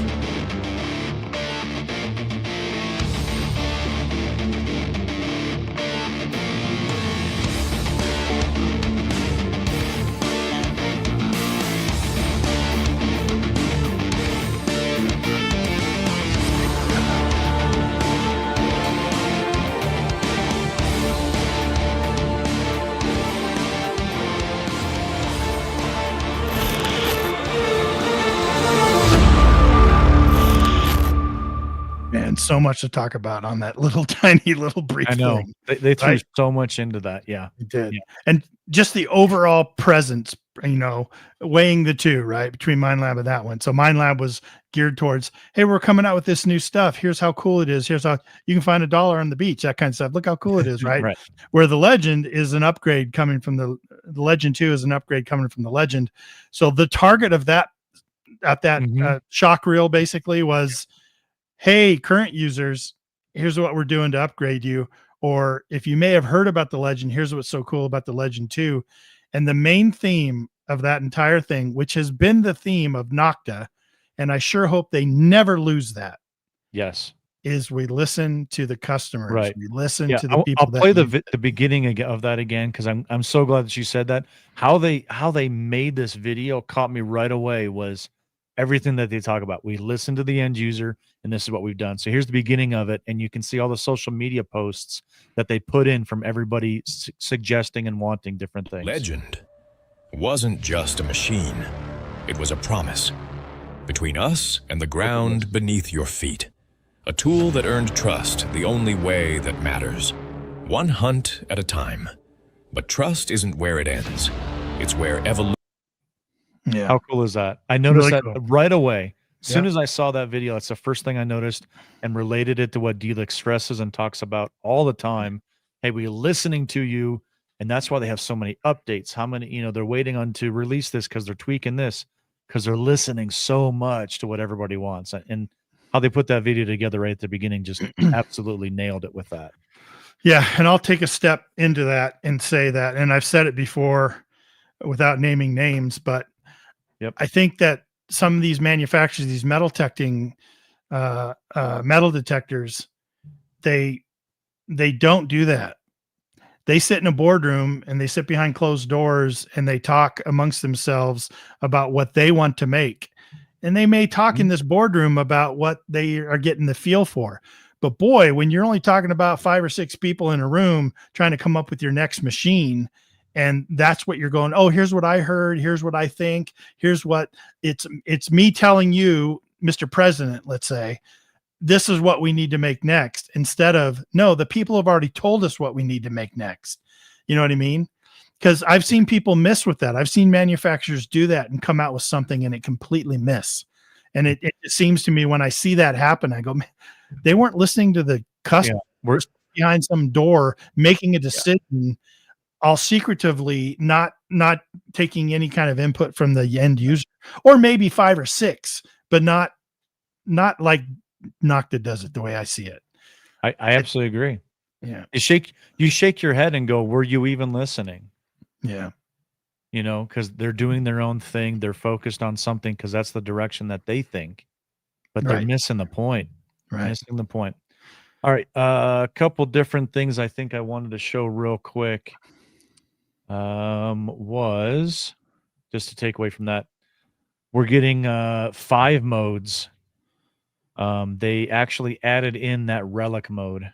Man, so much to talk about on that little tiny little brief I know. thing. They threw Right? so much into that. Yeah. It did. Yeah. And just the overall presence, weighing the two, right, between Minelab and that one. So Minelab was geared towards, hey, we're coming out with this new stuff. Here's how cool it is. Here's how you can find $1 on the beach, that kind of stuff. Look how cool it is, right? Right. Where the Legend is an upgrade coming from the Legend 2 is an upgrade coming from the Legend. So the target of that at that shock reel basically was, hey, current users, here's what we're doing to upgrade you. Or if you may have heard about the Legend, here's what's so cool about the Legend 2. And the main theme of that entire thing, which has been the theme of Nokta, and I sure hope they never lose that. Yes. Is we listen to the customers. Right. We listen to the people. I'll play the beginning of that again, because I'm so glad that you said that. How they made this video caught me right away was everything that they talk about. We listen to the end user, and this is what we've done. So here's the beginning of it, and you can see all the social media posts that they put in from everybody suggesting and wanting different things. Legend wasn't just a machine. It was a promise. Between us and the ground beneath your feet. A tool that earned trust the only way that matters. One hunt at a time. But trust isn't where it ends. It's where evolution. Yeah. How cool is that? I noticed Really that cool. right away. As soon as I saw that video, that's the first thing I noticed, and related it to what Delix stresses and talks about all the time. Hey, we're listening to you, and that's why they have so many updates. How many, they're waiting on to release this because they're tweaking this, because they're listening so much to what everybody wants. And how they put that video together right at the beginning just absolutely nailed it with that. Yeah. And I'll take a step into that and say that, and I've said it before without naming names, but I think that some of these manufacturers, these metal detecting, metal detectors, they don't do that. They sit in a boardroom and they sit behind closed doors and they talk amongst themselves about what they want to make. And they may talk in this boardroom about what they are getting the feel for. But boy, when you're only talking about 5 or 6 people in a room trying to come up with your next machine, and that's what you're going, oh, here's what I heard. Here's what I think. Here's what it's me telling you, Mr. President, let's say, this is what we need to make next, instead of, no, the people have already told us what we need to make next. You know what I mean? Because I've seen people miss with that. I've seen manufacturers do that and come out with something and it completely miss. And it seems to me when I see that happen, I go, man, they weren't listening to the customer. We're behind some door making a decision, all secretively, not taking any kind of input from the end user, or maybe 5 or 6, but not like Nokta does it the way I see it. I absolutely agree. Yeah. You shake your head and go, were you even listening? Yeah. Because they're doing their own thing. They're focused on something because that's the direction that they think, but they're missing the point. Right. Missing the point. All right. A couple different things I think I wanted to show real quick. Was just to take away from that, we're getting 5 modes. They actually added in that relic mode.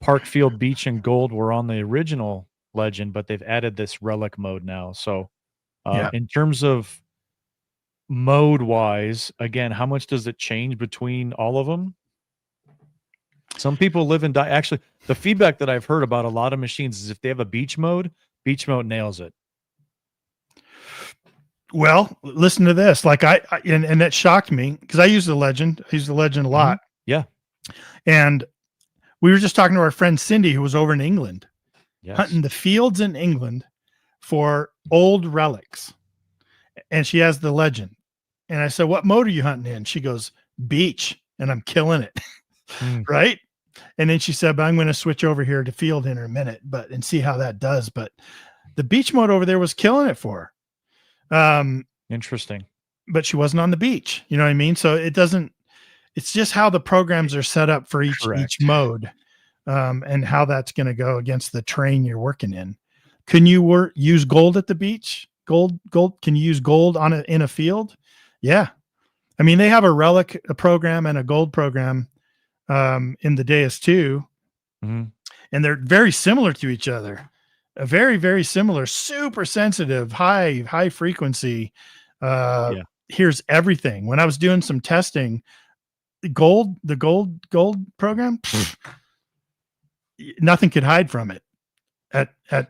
Park, Field, Beach, and Gold were on the original Legend, but they've added this relic mode now. So in terms of mode wise, again, how much does it change between all of them? Some people live and die. Actually, the feedback that I've heard about a lot of machines is if they have a beach mode nails it. Well, listen to this. Like and that shocked me because I use the Legend. I use the Legend a lot. Yeah. And we were just talking to our friend Cindy, who was over in England, hunting the fields in England for old relics. And she has the Legend. And I said, what mode are you hunting in? She goes, beach. And I'm killing it. Right. And then she said, but I'm going to switch over here to field in a minute, and see how that does. But the beach mode over there was killing it for her. Interesting. But she wasn't on the beach. You know what I mean? So it's just how the programs are set up for each mode, and how that's going to go against the terrain you're working in. Can you use gold at the beach? Gold. Can you use gold in a field? Yeah. I mean, they have a relic program and a gold program in the Deus 2, and they're very similar to each other. Very, very similar, super sensitive, high frequency. Here's everything. When I was doing some testing, the gold program, nothing could hide from it at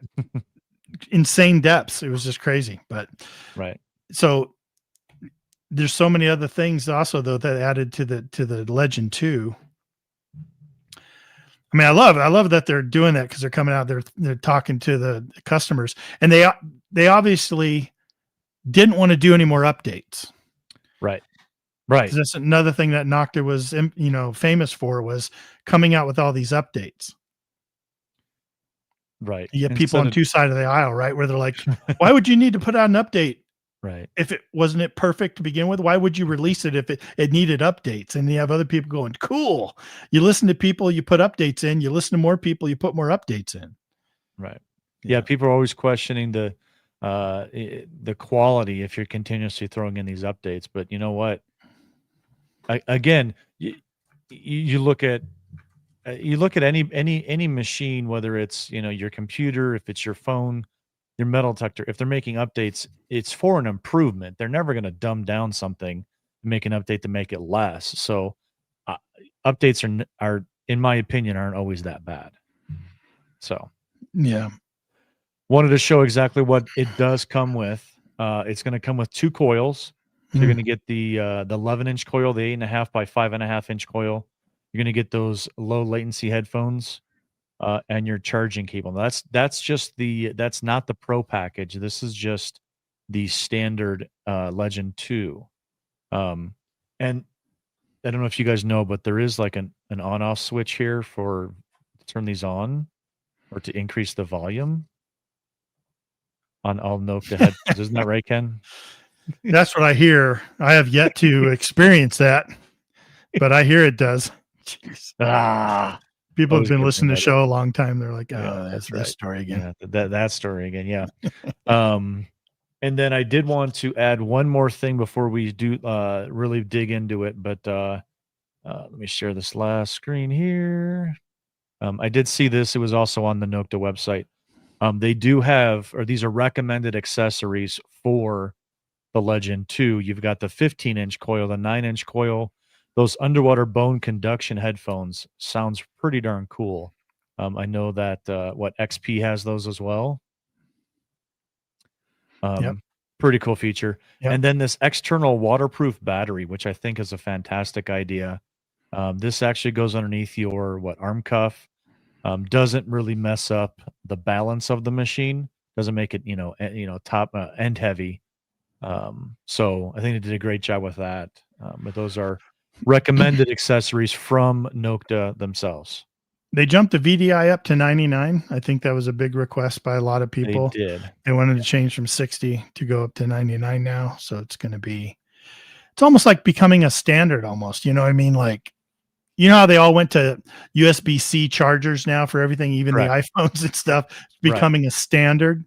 insane depths. It was just crazy. But right. So there's so many other things also though that added to the Legend 2. I mean, I love that they're doing that because they're coming out, they're talking to the customers, and they obviously didn't want to do any more updates. Right. That's another thing that Nokta was, famous for, was coming out with all these updates. Right. You get people on two sides of the aisle, right? Where they're like, why would you need to put out an update? Right. If it wasn't perfect to begin with, why would you release it if it needed updates? And you have other people going, cool. You listen to people, you put updates in, you listen to more people, you put more updates in. Right. Yeah. People are always questioning the quality if you're continuously throwing in these updates. But you know what? Again, you look at any machine, whether it's, your computer, if it's your phone, your metal detector, if they're making updates, it's for an improvement. They're never going to dumb down something and make an update to make it less. So updates are, in my opinion, aren't always that bad. So yeah, wanted to show exactly what it does come with. It's going to come with 2 coils. So you're going to get the 11-inch coil, the 8.5 by 5.5-inch coil. You're going to get those low latency headphones. And your charging cable. That's not the Pro package. This is just the standard Legend 2. And I don't know if you guys know, but there is like an on-off switch here to turn these on or to increase the volume on all Nokta headphones. Isn't that right, Ken? That's what I hear. I have yet to experience that, but I hear it does. Jeez. People have been listening to the show a long time. They're like, oh, that's right. That story again. Yeah, that story again. Yeah. And then I did want to add one more thing before we do really dig into it. But let me share this last screen here. I did see this. It was also on the Nokta website. They do have, or these are recommended accessories for the Legend 2. You've got the 15-inch coil, the 9-inch coil. Those underwater bone conduction headphones sounds pretty darn cool. I know that XP has those as well. Pretty cool feature. Yep. And then this external waterproof battery, which I think is a fantastic idea. This actually goes underneath your arm cuff. Doesn't really mess up the balance of the machine. Doesn't make it top end heavy. So I think they did a great job with that. But those are recommended accessories from Nokta themselves. They jumped the VDI up to 99. I think that was a big request by a lot of people. They did. They wanted to change from 60 to go up to 99 now. So it's almost like becoming a standard almost. You know what I mean? Like, you know how they all went to USB-C chargers now for everything, even the iPhones and stuff. It's becoming a standard.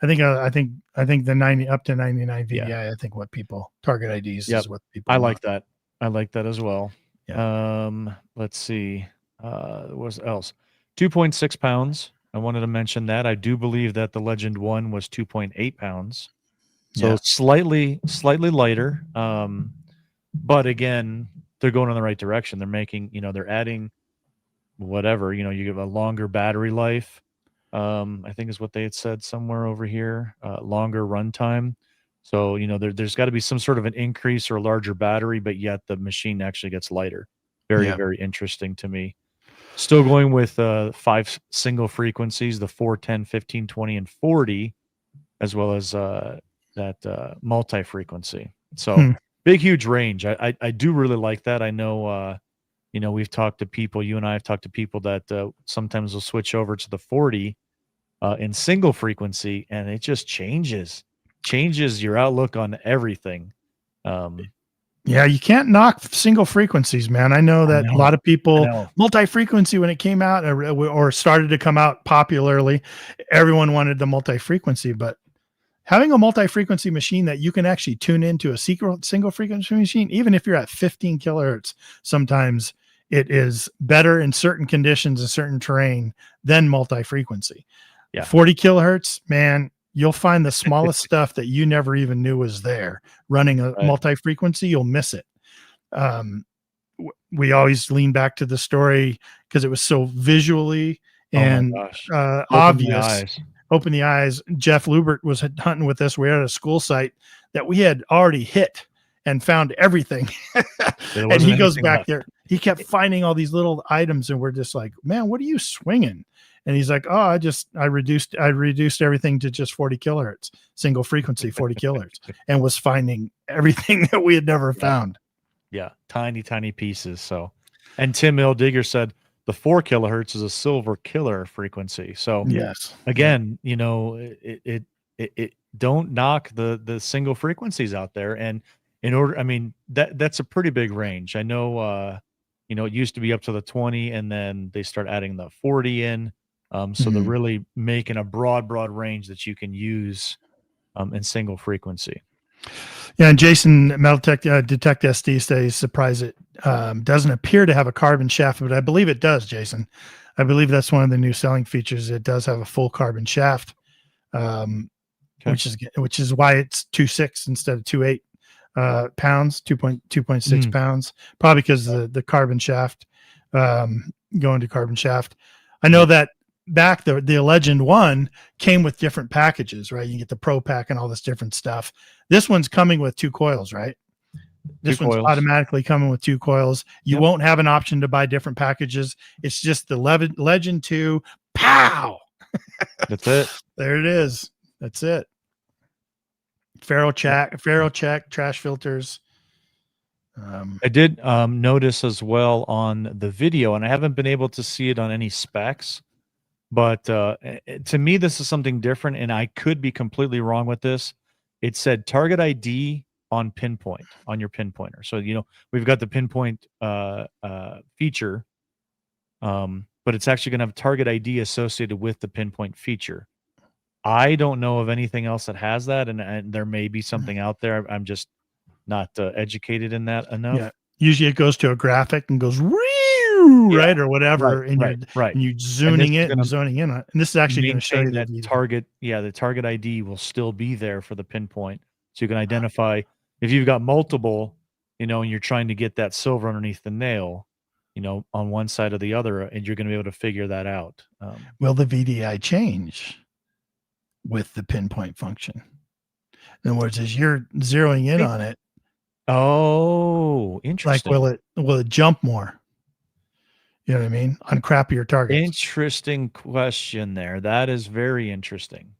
I think the 90 up to 99 VDI. I think what people target IDs is what people. I like that. I like that as well. Yeah. Let's see. What else? 2.6 pounds. I wanted to mention that. I do believe that the Legend 1 was 2.8 pounds. So slightly lighter. But again, they're going in the right direction. They're making, they're adding whatever, you give a longer battery life. I think is what they had said somewhere over here, longer runtime. So, there's got to be some sort of an increase or a larger battery, but yet the machine actually gets lighter. Very, very interesting to me. Still going with 5 single frequencies, the 4, 10, 15, 20, and 40, as well as that multi-frequency. So big, huge range. I do really like that. I know, we've talked to people, you and I have talked to people that sometimes will switch over to the 40 in single frequency, and it just changes your outlook on everything. Yeah, you can't knock single frequencies, man. I know that a lot of people, multi-frequency, when it came out or started to come out popularly, everyone wanted the multi-frequency, but having a multi-frequency machine that you can actually tune into a single frequency machine, even if you're at 15 kilohertz, sometimes it is better in certain conditions and certain terrain than multi-frequency. Yeah. 40 kilohertz, man, you'll find the smallest stuff that you never even knew was there. Running a multi-frequency, you'll miss it. we always lean back to the story because it was so visually and obvious. Open the eyes. Jeff Lubert was hunting with us. We were at a school site that we had already hit and found everything. And he goes back there. He kept finding all these little items, and we're just like, man, what are you swinging? And he's like, oh, I reduced everything to just 40 kilohertz, single frequency, 40 kilohertz, and was finding everything that we had never found. Yeah. Tiny pieces. So, and Tim Digger said the 4 kilohertz is a silver killer frequency. So yes, again, you know, it don't knock the single frequencies out there. And in order, I mean, that's a pretty big range. I know, you know, it used to be up to the 20, and then they start adding the 40 in. So they're really making a broad range that you can use in single frequency. Yeah, and Jason Metaltech Detect SD stays surprised it doesn't appear to have a carbon shaft, but I believe it does, Jason. I believe that's one of the new selling features. It does have a full carbon shaft, which is why it's 2.6 instead of 2.8 pounds, 2.6 pounds, probably because the carbon shaft going to carbon shaft. I know that back the Legend one came with different packages, right? You get the Pro Pack and all this different stuff. This one's coming with 2 coils, right? This one's automatically coming with 2 coils. You won't have an option to buy different packages. It's just the Legend 2. Pow! That's it. There it is. That's it. Ferro check, trash filters. I did notice as well on the video, and I haven't been able to see it on any specs, but to me, this is something different, and I could be completely wrong with this. It said target ID on pinpoint, on your pinpointer. So, you know, we've got the pinpoint feature, but it's actually going to have target ID associated with the pinpoint feature. I don't know of anything else that has that, and there may be something out there. I'm just not educated in that enough. Yeah. Usually it goes to a graphic and goes right or whatever, and you're zoning in on it. And this is actually going to show you that target. Yeah, the target ID will still be there for the pinpoint, so you can identify if you've got multiple, you know, and you're trying to get that silver underneath the nail, you know, on one side or the other, and you're going to be able to figure that out. Will the VDI change with the pinpoint function? In other words, as you're zeroing in on it. Oh, interesting. Like, will it jump more? You know what I mean? On crappier targets. Interesting question there. That is very interesting,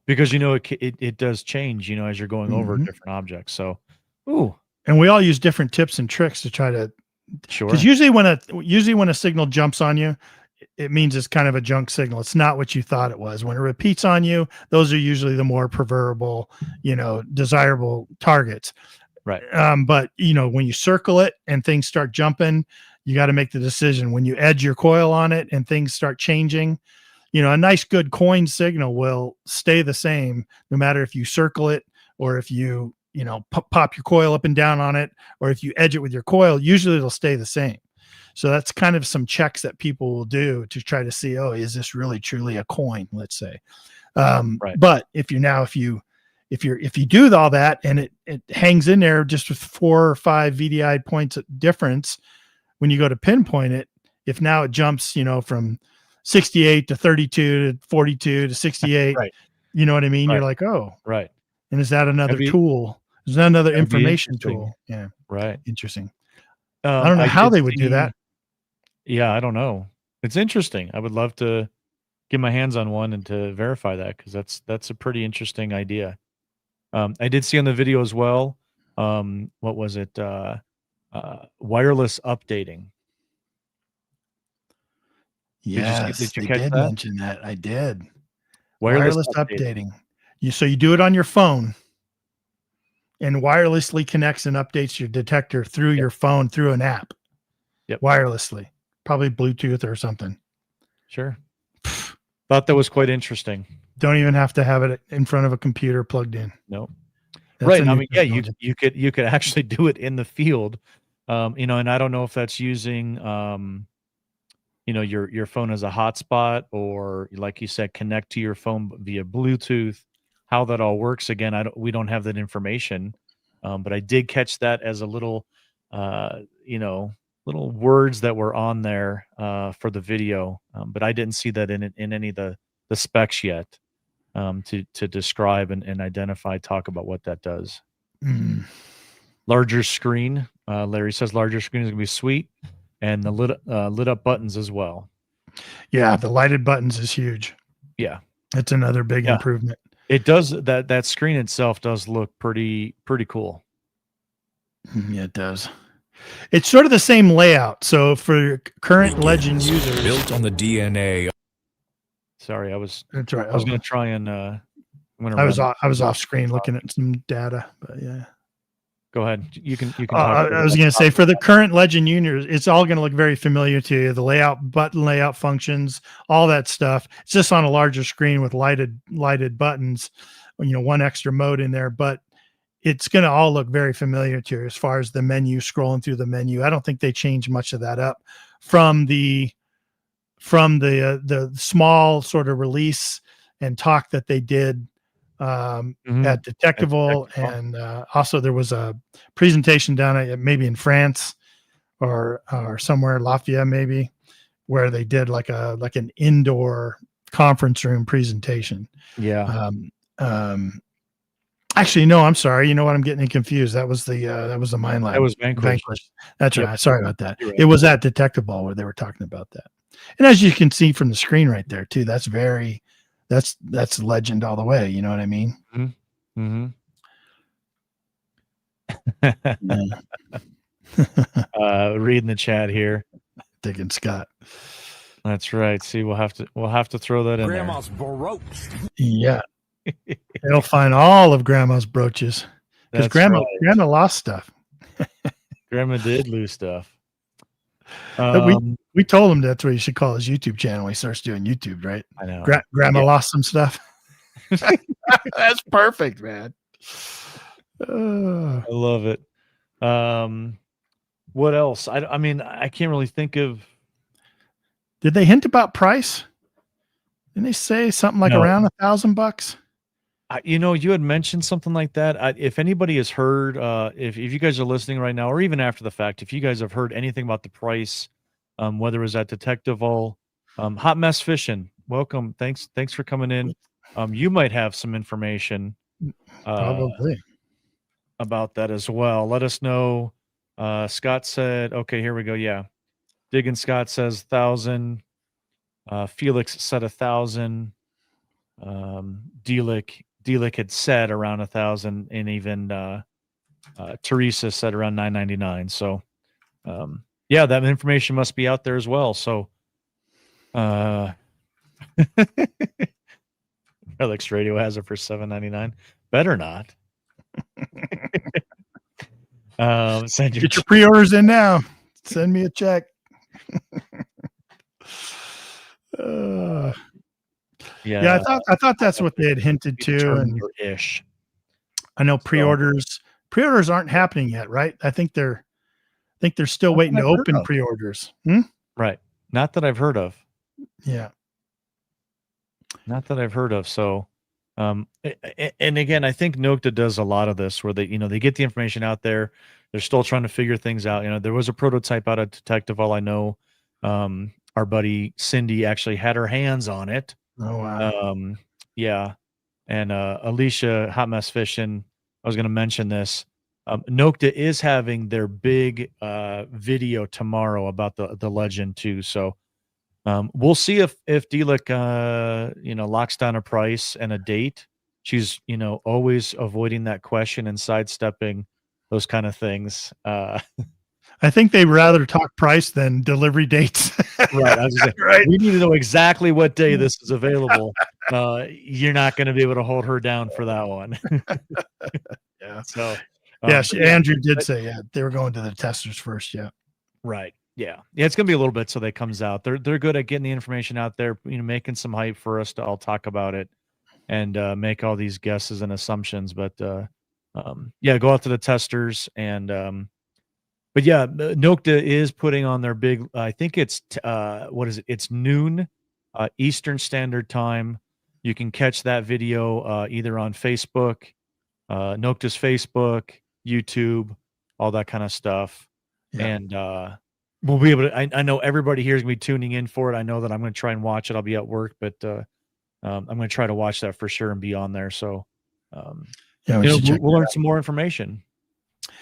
because, you know, it does change, you know, as you're going over different objects. So, and we all use different tips and tricks to try to. Sure. Because usually when a signal jumps on you, it means it's kind of a junk signal. It's not what you thought it was. When it repeats on you, those are usually the more preferable, you know, desirable targets. Right. But, you know, when you circle it and things start jumping, you got to make the decision. When you edge your coil on it and things start changing, you know, a nice good coin signal will stay the same no matter if you circle it or if you know, pop your coil up and down on it, or if you edge it with your coil. Usually it'll stay the same. So that's kind of some checks that people will do to try to see, oh, is this really truly a coin? Let's say. But if you do all that and it hangs in there just with 4 or 5 VDI points difference, when you go to pinpoint it, if now it jumps, you know, from 68 to 32 to 42 to 68, you know what I mean? You're like, oh, and is that another tool? Is that another information tool? Yeah. Right. Interesting. I don't know how they would do that. Yeah, I don't know. It's interesting. I would love to get my hands on one and to verify that, because that's a pretty interesting idea. I did see on the video as well. What was it? Wireless updating. Yes, did you they catch did that? mention that. I did. Wireless updating. So you do it on your phone, and wirelessly connects and updates your detector through your phone through an app. Wirelessly, probably Bluetooth or something. Sure. Thought that was quite interesting. Don't even have to have it in front of a computer plugged in. No. Right. I mean, yeah, you could actually do it in the field. You know, and I don't know if that's using you know, your phone as a hotspot, or like you said, connect to your phone via Bluetooth. How that all works, again, we don't have that information. But I did catch that as a little you know, words that were on there for the video, but I didn't see that in any of the specs yet to describe and identify, talk about what that does. Larger screen. Larry says larger screen is going to be sweet, and the lit up buttons as well. Yeah, the lighted buttons is huge. Yeah, it's another big improvement. It does that screen itself does look pretty cool. Yeah, it does. It's sort of the same layout. So for current Legend users, built on the DNA. Sorry, I was. That's right. I was going to try and. I was off screen looking at some data, but yeah. Go ahead. You can. I was going to say for the current Legend users, it's all going to look very familiar to you. The button layout functions, all that stuff. It's just on a larger screen with lighted buttons. One extra mode in there, but it's going to all look very familiar to you as far as the menu, scrolling through the menu. I don't think they changed much of that up from the small sort of release and talk that they did at Detectable, and also there was a presentation down at maybe in France or somewhere, Lafayette maybe, where they did like an indoor conference room presentation. Yeah. Actually, no, I'm sorry. You know what? I'm getting confused. That was the Minelab. That was Vanquish. That's Yep. right. Sorry about that. Right. It was at Detectable where they were talking about that. And as you can see from the screen right there too, that's Legend all the way. You know what I mean? Mm-hmm. Reading the chat here. Digging Scott. That's right. See, we'll have to throw that in Grandma's there. brooch. Yeah. They'll find all of Grandma's brooches because Grandma lost stuff. Grandma did lose stuff. We told him that's what you should call his YouTube channel when he starts doing YouTube, right? I know. Grandma lost some stuff. That's perfect, man. I love it. What else? I mean, I can't really think of. Did they hint about price? Didn't they say something like around $1,000? You had mentioned something like that. If anybody has heard, if you guys are listening right now, or even after the fact, if you guys have heard anything about the price, whether it was at Detectable, Hot Mess Fishing, welcome. Thanks for coming in. You might have some information Probably about that as well. Let us know. Scott said, okay, here we go. Yeah. Diggin Scott says 1,000. Felix said 1,000. Delic had said around 1,000, and even Teresa said around 999. So, yeah, that information must be out there as well. So, Relics Radio has it for $7.99. Better not. Get your pre-orders in now. Send me a check. Yeah, I thought that's what they had hinted to, and ish. I know pre-orders aren't happening yet, right? I think they're still waiting to open pre-orders. Right. Not that I've heard of. Yeah. Not that I've heard of. So, and again, I think Nokta does a lot of this where they get the information out there. They're still trying to figure things out. There was a prototype out at Detectable. I know our buddy Cindy actually had her hands on it. Oh, wow. Yeah. And Alicia, Hot Mess Fishing, I was going to mention this. Nokta is having their big video tomorrow about the Legend too. So we'll see if Delic, locks down a price and a date. She's, always avoiding that question and sidestepping those kind of things. I think they'd rather talk price than delivery dates. Right. I was saying, right. We need to know exactly what day this is available. You're not going to be able to hold her down for that one. Yeah. So, Andrew did say, they were going to the testers first. Yeah. Right. Yeah. Yeah. It's going to be a little bit till they comes out. They're good at getting the information out there, making some hype for us to all talk about it and make all these guesses and assumptions. But go out to the testers and, but yeah, Nokta is putting on their big, I think it's, what is it? It's noon Eastern Standard Time. You can catch that video either on Facebook, Nokta's Facebook, YouTube, all that kind of stuff. Yeah. And we'll be able to. I know everybody here is going to be tuning in for it. I know that I'm going to try and watch it. I'll be at work, but I'm going to try to watch that for sure and be on there. So, we'll learn some more information.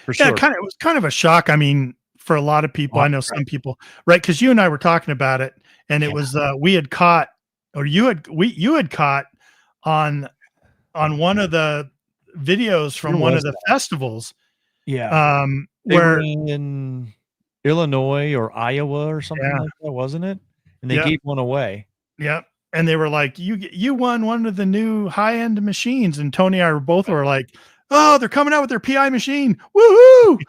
For sure. It was kind of a shock. I mean, for a lot of people, I know some people, right? Because you and I were talking about it, and it was we had caught, or you had caught on one of the videos from one of the festivals. Yeah. Where in Illinois or Iowa or something like that, wasn't it? And they gave one away. Yep. And they were like, you won one of the new high-end machines. And Tony and I were like, oh, they're coming out with their PI machine. Woohoo!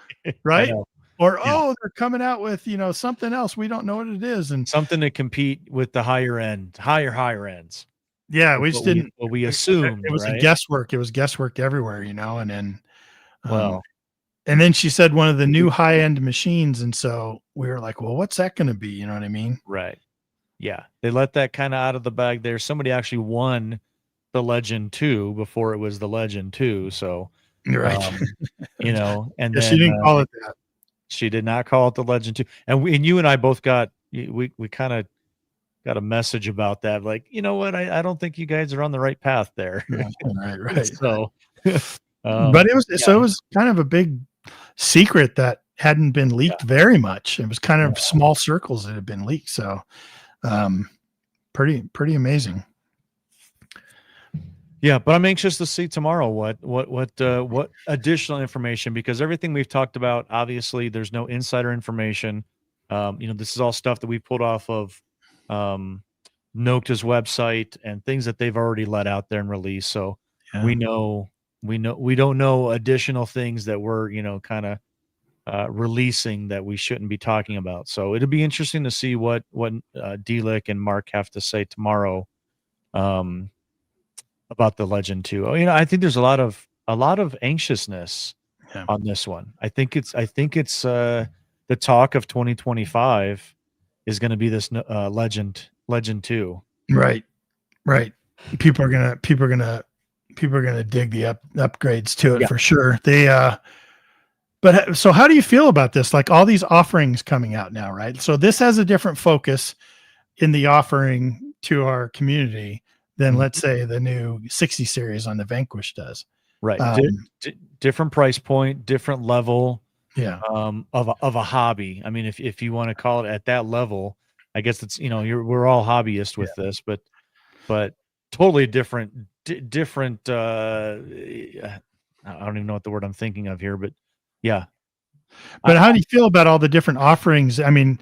Right? Or, they're coming out with, something else. We don't know what it is. And something to compete with the higher ends. Yeah, we just didn't. We assumed it was a guesswork. It was guesswork everywhere, and then, and then she said one of the new high-end machines. And so we were like, well, what's that going to be? You know what I mean? Right. Yeah. They let that kind of out of the bag there. Somebody actually won the Legend 2 before it was the Legend 2. So, right. And then, she didn't call it that. She did not call it the Legend 2. And you and I both we kind of got a message about that. Like, you know what? I don't think you guys are on the right path there. Right. So, but it was kind of a big secret that hadn't been leaked very much. It was kind of small circles that had been leaked. So, pretty amazing. Yeah, but I'm anxious to see tomorrow what additional information, because everything we've talked about, obviously there's no insider information. This is all stuff that we pulled off of Nokta's website and things that they've already let out there and released. So we don't know additional things that we're kind of releasing that we shouldn't be talking about. So it'll be interesting to see what D-Lick and Mark have to say tomorrow about the Legend 2. I think there's a lot of anxiousness on this one. I think it's the talk of 2025 is going to be this Legend 2. Right. People are gonna dig the upgrades to it for sure. But so how do you feel about this? Like all these offerings coming out now, right? So this has a different focus in the offering to our community than let's say the new 60 series on the Vanquish does. Right. Different price point, different level of a hobby. I mean, if you want to call it at that level, I guess it's, we're all hobbyists with this, but totally different. I don't even know what the word I'm thinking of here, but yeah. But how do you feel about all the different offerings? I mean,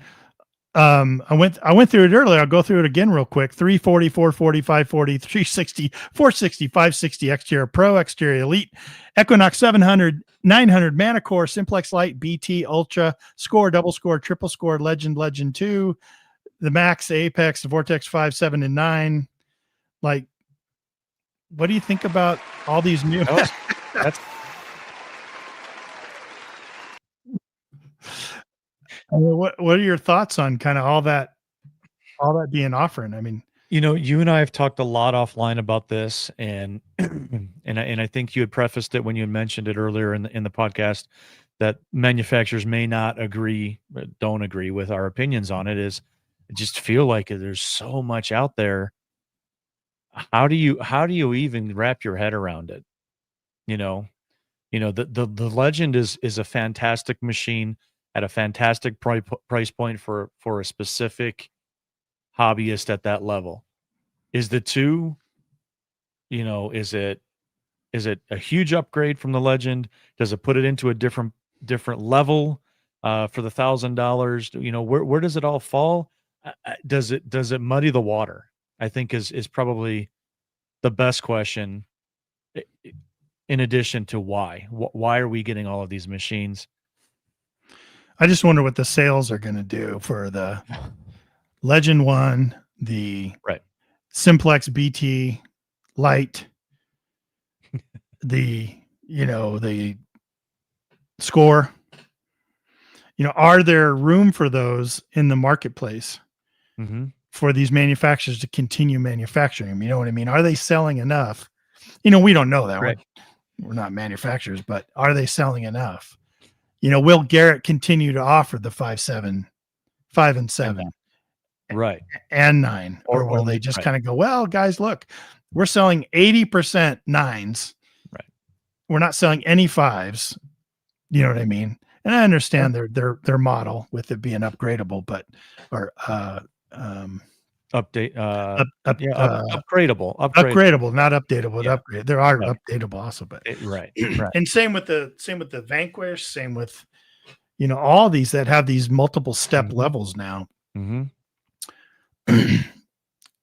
I went through it earlier. I'll go through it again real quick. 340, 440, 540, 360, 460, 560, exterior Pro, exterior Elite, Equinox 700, 900, Manicore, Simplex Lite, BT, Ultra, Score, Double Score, Triple Score, Legend 2, the Max, the Apex, the Vortex 5, 7, and 9. Like, what do you think about all these new? What are your thoughts on kind of all that being offered? I mean, you and I have talked a lot offline about this, and I think you had prefaced it when you had mentioned it earlier in the podcast that manufacturers may not don't agree with our opinions on it. Is I just feel like there's so much out there. How do you even wrap your head around it? The Legend is a fantastic machine at a fantastic price point for a specific hobbyist at that level. Is the 2, is it a huge upgrade from the Legend? Does it put it into a different level for the $1,000? Where does it all fall? Does it muddy the water? I think is probably the best question. In addition to why are we getting all of these machines? I just wonder what the sales are going to do for the Legend 1, the Simplex BT Lite, the Score. Are there room for those in the marketplace for these manufacturers to continue manufacturing them? You know what I mean? Are they selling enough? We don't know that. Right. We're not manufacturers, but are they selling enough? Will Garrett continue to offer the 5.7 5 and 7, right, and 9, or will only, they just right. kind of go, well, guys, look, we're selling 80% 9s. Right. We're not selling any 5s. You know what I mean? And I understand their model with it being upgradable, but update, upgradable, upgradable, not updatable. Yeah. Upgrade. There are updatable also, but right. And same with the Vanquish, same with all these that have these multiple step levels now. Mm-hmm.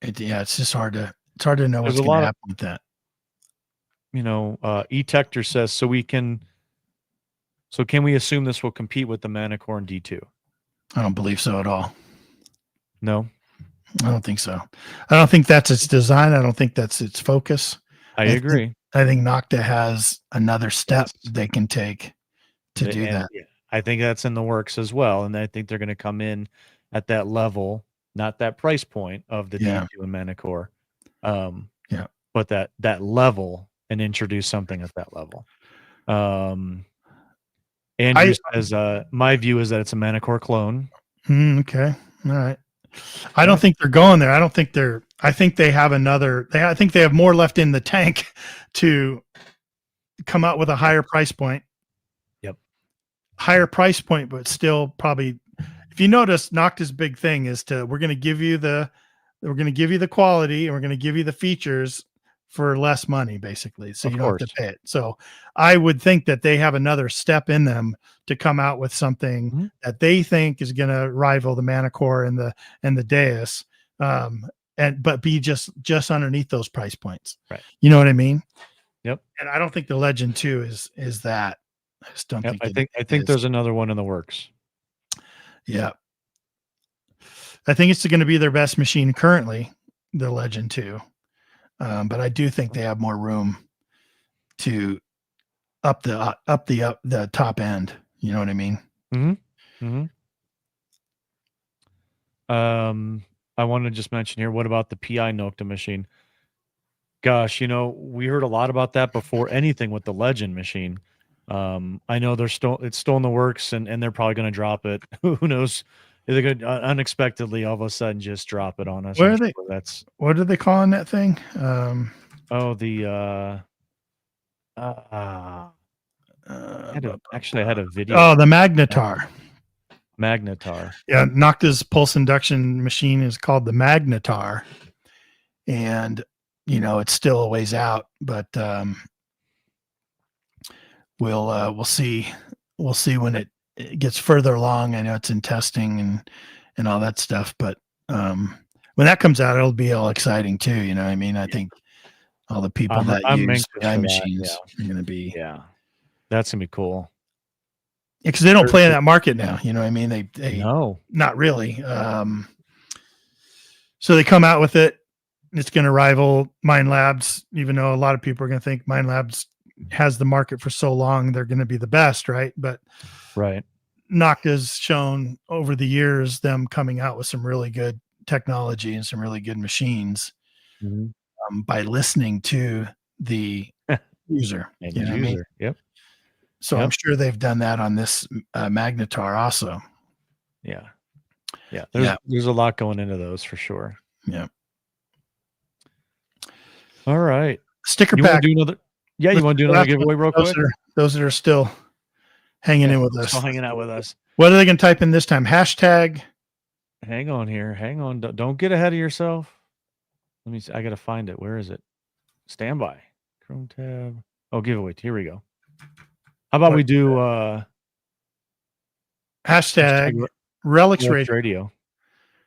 It's just hard to know what's going to happen with that. detector says so can we assume this will compete with the Manicore and D2? I don't believe so at all. No, I don't think so. I don't think that's its design. I don't think that's its focus. I agree. I think Nokta has another step they can take to do that. Yeah, I think that's in the works as well. And I think they're going to come in at that level, not that price point of the D2 and Manicore. But that level, and introduce something at that level. Andrew says, my view is that it's a Manicore clone. Okay. All right. I don't think they're going there. I think they have I think they have more left in the tank to come out with a higher price point. Yep. Higher price point, but still probably, if you notice, Nokta's big thing is we're going to give you the quality, and we're going to give you the features for less money, basically. So you don't have to pay it. So I would think that they have another step in them to come out with something that they think is going to rival the Manicore and the Deus, but be just underneath those price points. Right. You know what I mean? Yep. And I don't think the Legend 2 is that. I just don't think. I think there's another one in the works. Yeah. I think it's going to be their best machine currently, the Legend 2. But I do think they have more room to up the top end. You know what I mean? Mm-hmm. Mm-hmm. I want to just mention here, what about the PI Nokta machine? Gosh, we heard a lot about that before anything with the Legend machine. I know it's still in the works, and they're probably going to drop it. Who knows? They're going to unexpectedly all of a sudden just drop it on us. What are they calling that thing? I had a video. Oh, the Magnetar. Magnetar. Yeah, Nokta's pulse induction machine is called the Magnetar, and it's still a ways out, but we'll see. We'll see when it gets further along. I know it's in testing and all that stuff, but when that comes out, it'll be all exciting too. You know what I mean? I think all the people that use PI machines are going to be. Yeah, that's going to be cool. Because they don't play in that market now. You know what I mean? They no, not really. So they come out with it. It's going to rival Minelab's, even though a lot of people are going to think Minelab's has the market for so long, they're going to be the best, right? But Nokta's shown over the years them coming out with some really good technology and some really good machines by listening to the user. You know what I mean? Yep. So I'm sure they've done that on this Magnetar also. Yeah. There's a lot going into those for sure. Yeah. All right. Sticker pack. You want to do another giveaway real quick? Those that are still hanging in with us. Still hanging out with us. What are they going to type in this time? Hashtag. Hang on here. Hang on. Don't get ahead of yourself. Let me see. I got to find it. Where is it? Standby. Chrome tab. Oh, giveaway. Here we go. How about we do hashtag Relics Radio?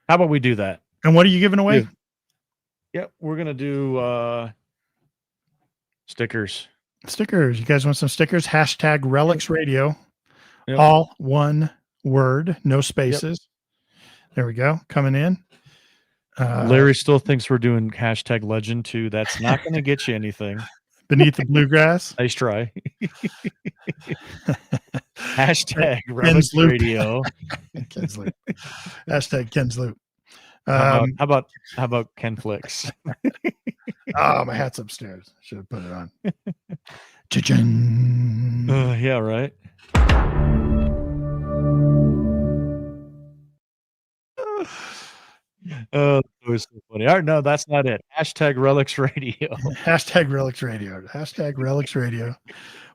How about we do that? And what are you giving away? Yep, we're gonna do stickers. You guys want some stickers? Hashtag Relics Radio. Yep. All one word, no spaces. Yep. There we go. Coming in. Larry still thinks we're doing hashtag Legend 2. That's not going to get you anything. Beneath the bluegrass. Nice try. Hashtag Relics Radio. Ken's Loop. Hashtag Ken's Loop. How about Ken Flicks? Oh, my hat's upstairs. Should have put it on. Cha-ching. Yeah, right. Oh, that was so funny. All right, no, that's not it. Hashtag Relics Radio. Hashtag Relics Radio. Hashtag Relics Radio.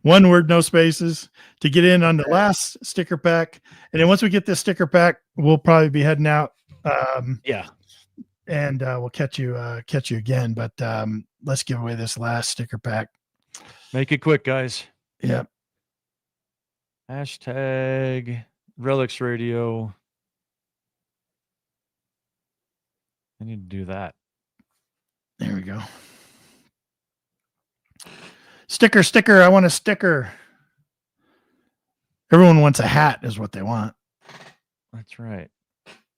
One word, no spaces, to get in on the last sticker pack. And then once we get this sticker pack, we'll probably be heading out. Yeah. And we'll catch you again. But let's give away this last sticker pack. Make it quick, guys. Yep. Hashtag Relics Radio. I need to do that. There we go. Sticker. I want a sticker. Everyone wants a hat is what they want. That's right.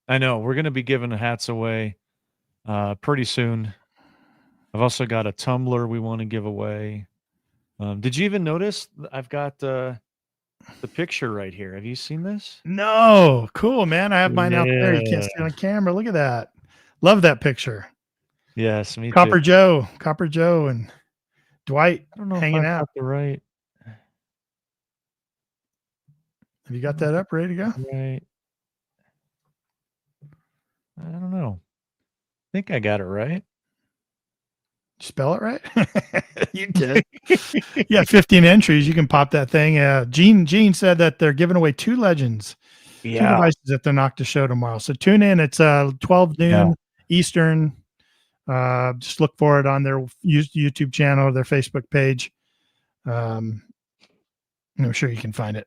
I know. We're going to be giving the hats away pretty soon. I've also got a tumbler we want to give away. Did you even notice? I've got the picture right here. Have you seen this? No. Cool, man. I have mine out there. You can't see it on camera. Look at that. Love that picture. Yes, me Copper too. Joe, and Dwight I don't know hanging if out. The right. Have you got that up, ready to go? Right. I don't know. I think I got it right. Spell it right? You did. Yeah, 15 entries. You can pop that thing. Gene said that they're giving away 2 legends. Yeah. 2 devices at the Nokta show tomorrow. So tune in. It's 12 noon Eastern. Just look for it on their YouTube channel or their Facebook page. I'm sure you can find it.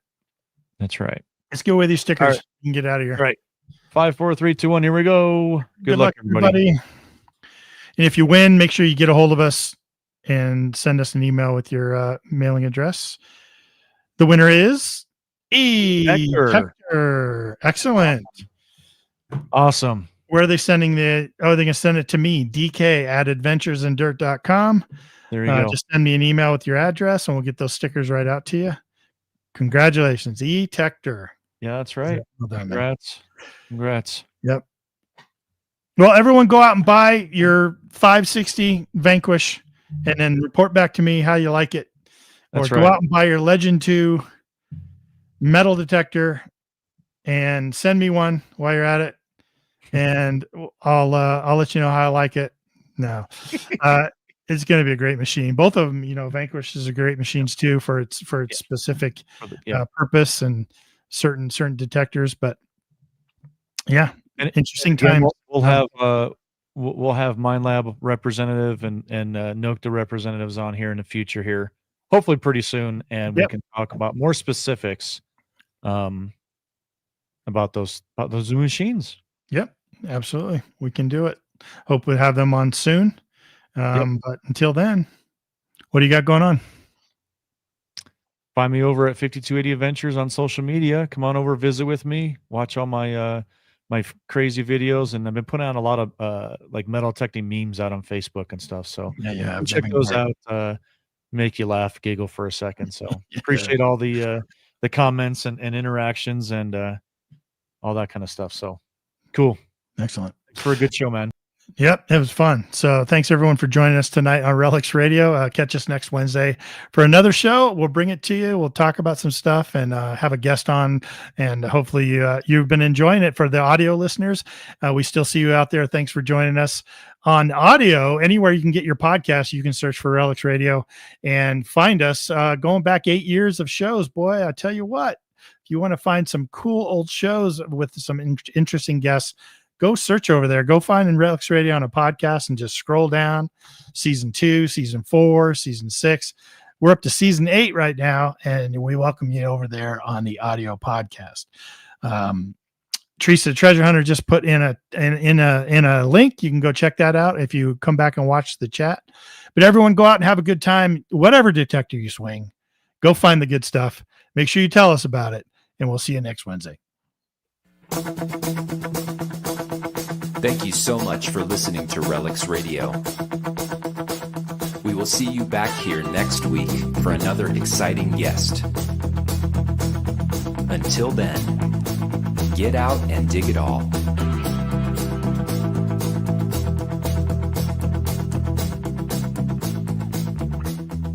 That's right. Let's give away these stickers. Right. You can get out of here. All right. 5, 4, 3, 2, 1. Here we go. Good luck, everybody. And if you win, make sure you get a hold of us and send us an email with your mailing address. The winner is DETECTOR. Excellent. Awesome. Where are they sending they're going to send it to me, dk@adventuresindirt.com. There you go. Just send me an email with your address and we'll get those stickers right out to you. Congratulations, DETECTOR. Yeah, that's right. Well done, Congrats. Yep. Well, everyone go out and buy your 560 Vanquish and then report back to me how you like it. That's or go out and buy your Legend 2 metal detector and send me one while you're at it. And I'll let you know how I like it. No, it's going to be a great machine. Both of them, Vanquish is a great machines too for its specific purpose and certain detectors. But yeah, interesting time. We'll have Minelab representative and Nokta representatives on here in the future here, hopefully pretty soon, and we can talk about more specifics about those machines. Yep, absolutely. We can do it. Hope we have them on soon. But until then, what do you got going on? Find me over at 5280 Adventures on social media. Come on over, visit with me, watch all my my crazy videos, and I've been putting out a lot of like metal detecting memes out on Facebook and stuff. So check those out. Make you laugh, giggle for a second. So appreciate all the comments and interactions and all that kind of stuff. So cool. Excellent. Thanks for a good show, man. Yep, it was fun. So thanks everyone for joining us tonight on Relics Radio. Catch us next Wednesday for another show. We'll bring it to you. We'll talk about some stuff and have a guest on. And hopefully you've been enjoying it. For the audio listeners, we still see you out there. Thanks for joining us on audio. Anywhere you can get your podcast, you can search for Relics Radio and find us. Going back 8 years of shows, boy, I tell you what, if you want to find some cool old shows with some interesting guests, go search over there. Go find Relics Radio on a podcast and just scroll down. Season 2, Season 4, Season 6. We're up to Season 8 right now, and we welcome you over there on the audio podcast. Teresa the Treasure Hunter just put in a link. You can go check that out if you come back and watch the chat. But everyone go out and have a good time. Whatever detector you swing, go find the good stuff. Make sure you tell us about it, and we'll see you next Wednesday. Thank you so much for listening to Relics Radio. We will see you back here next week for another exciting guest. Until then, get out and dig it all.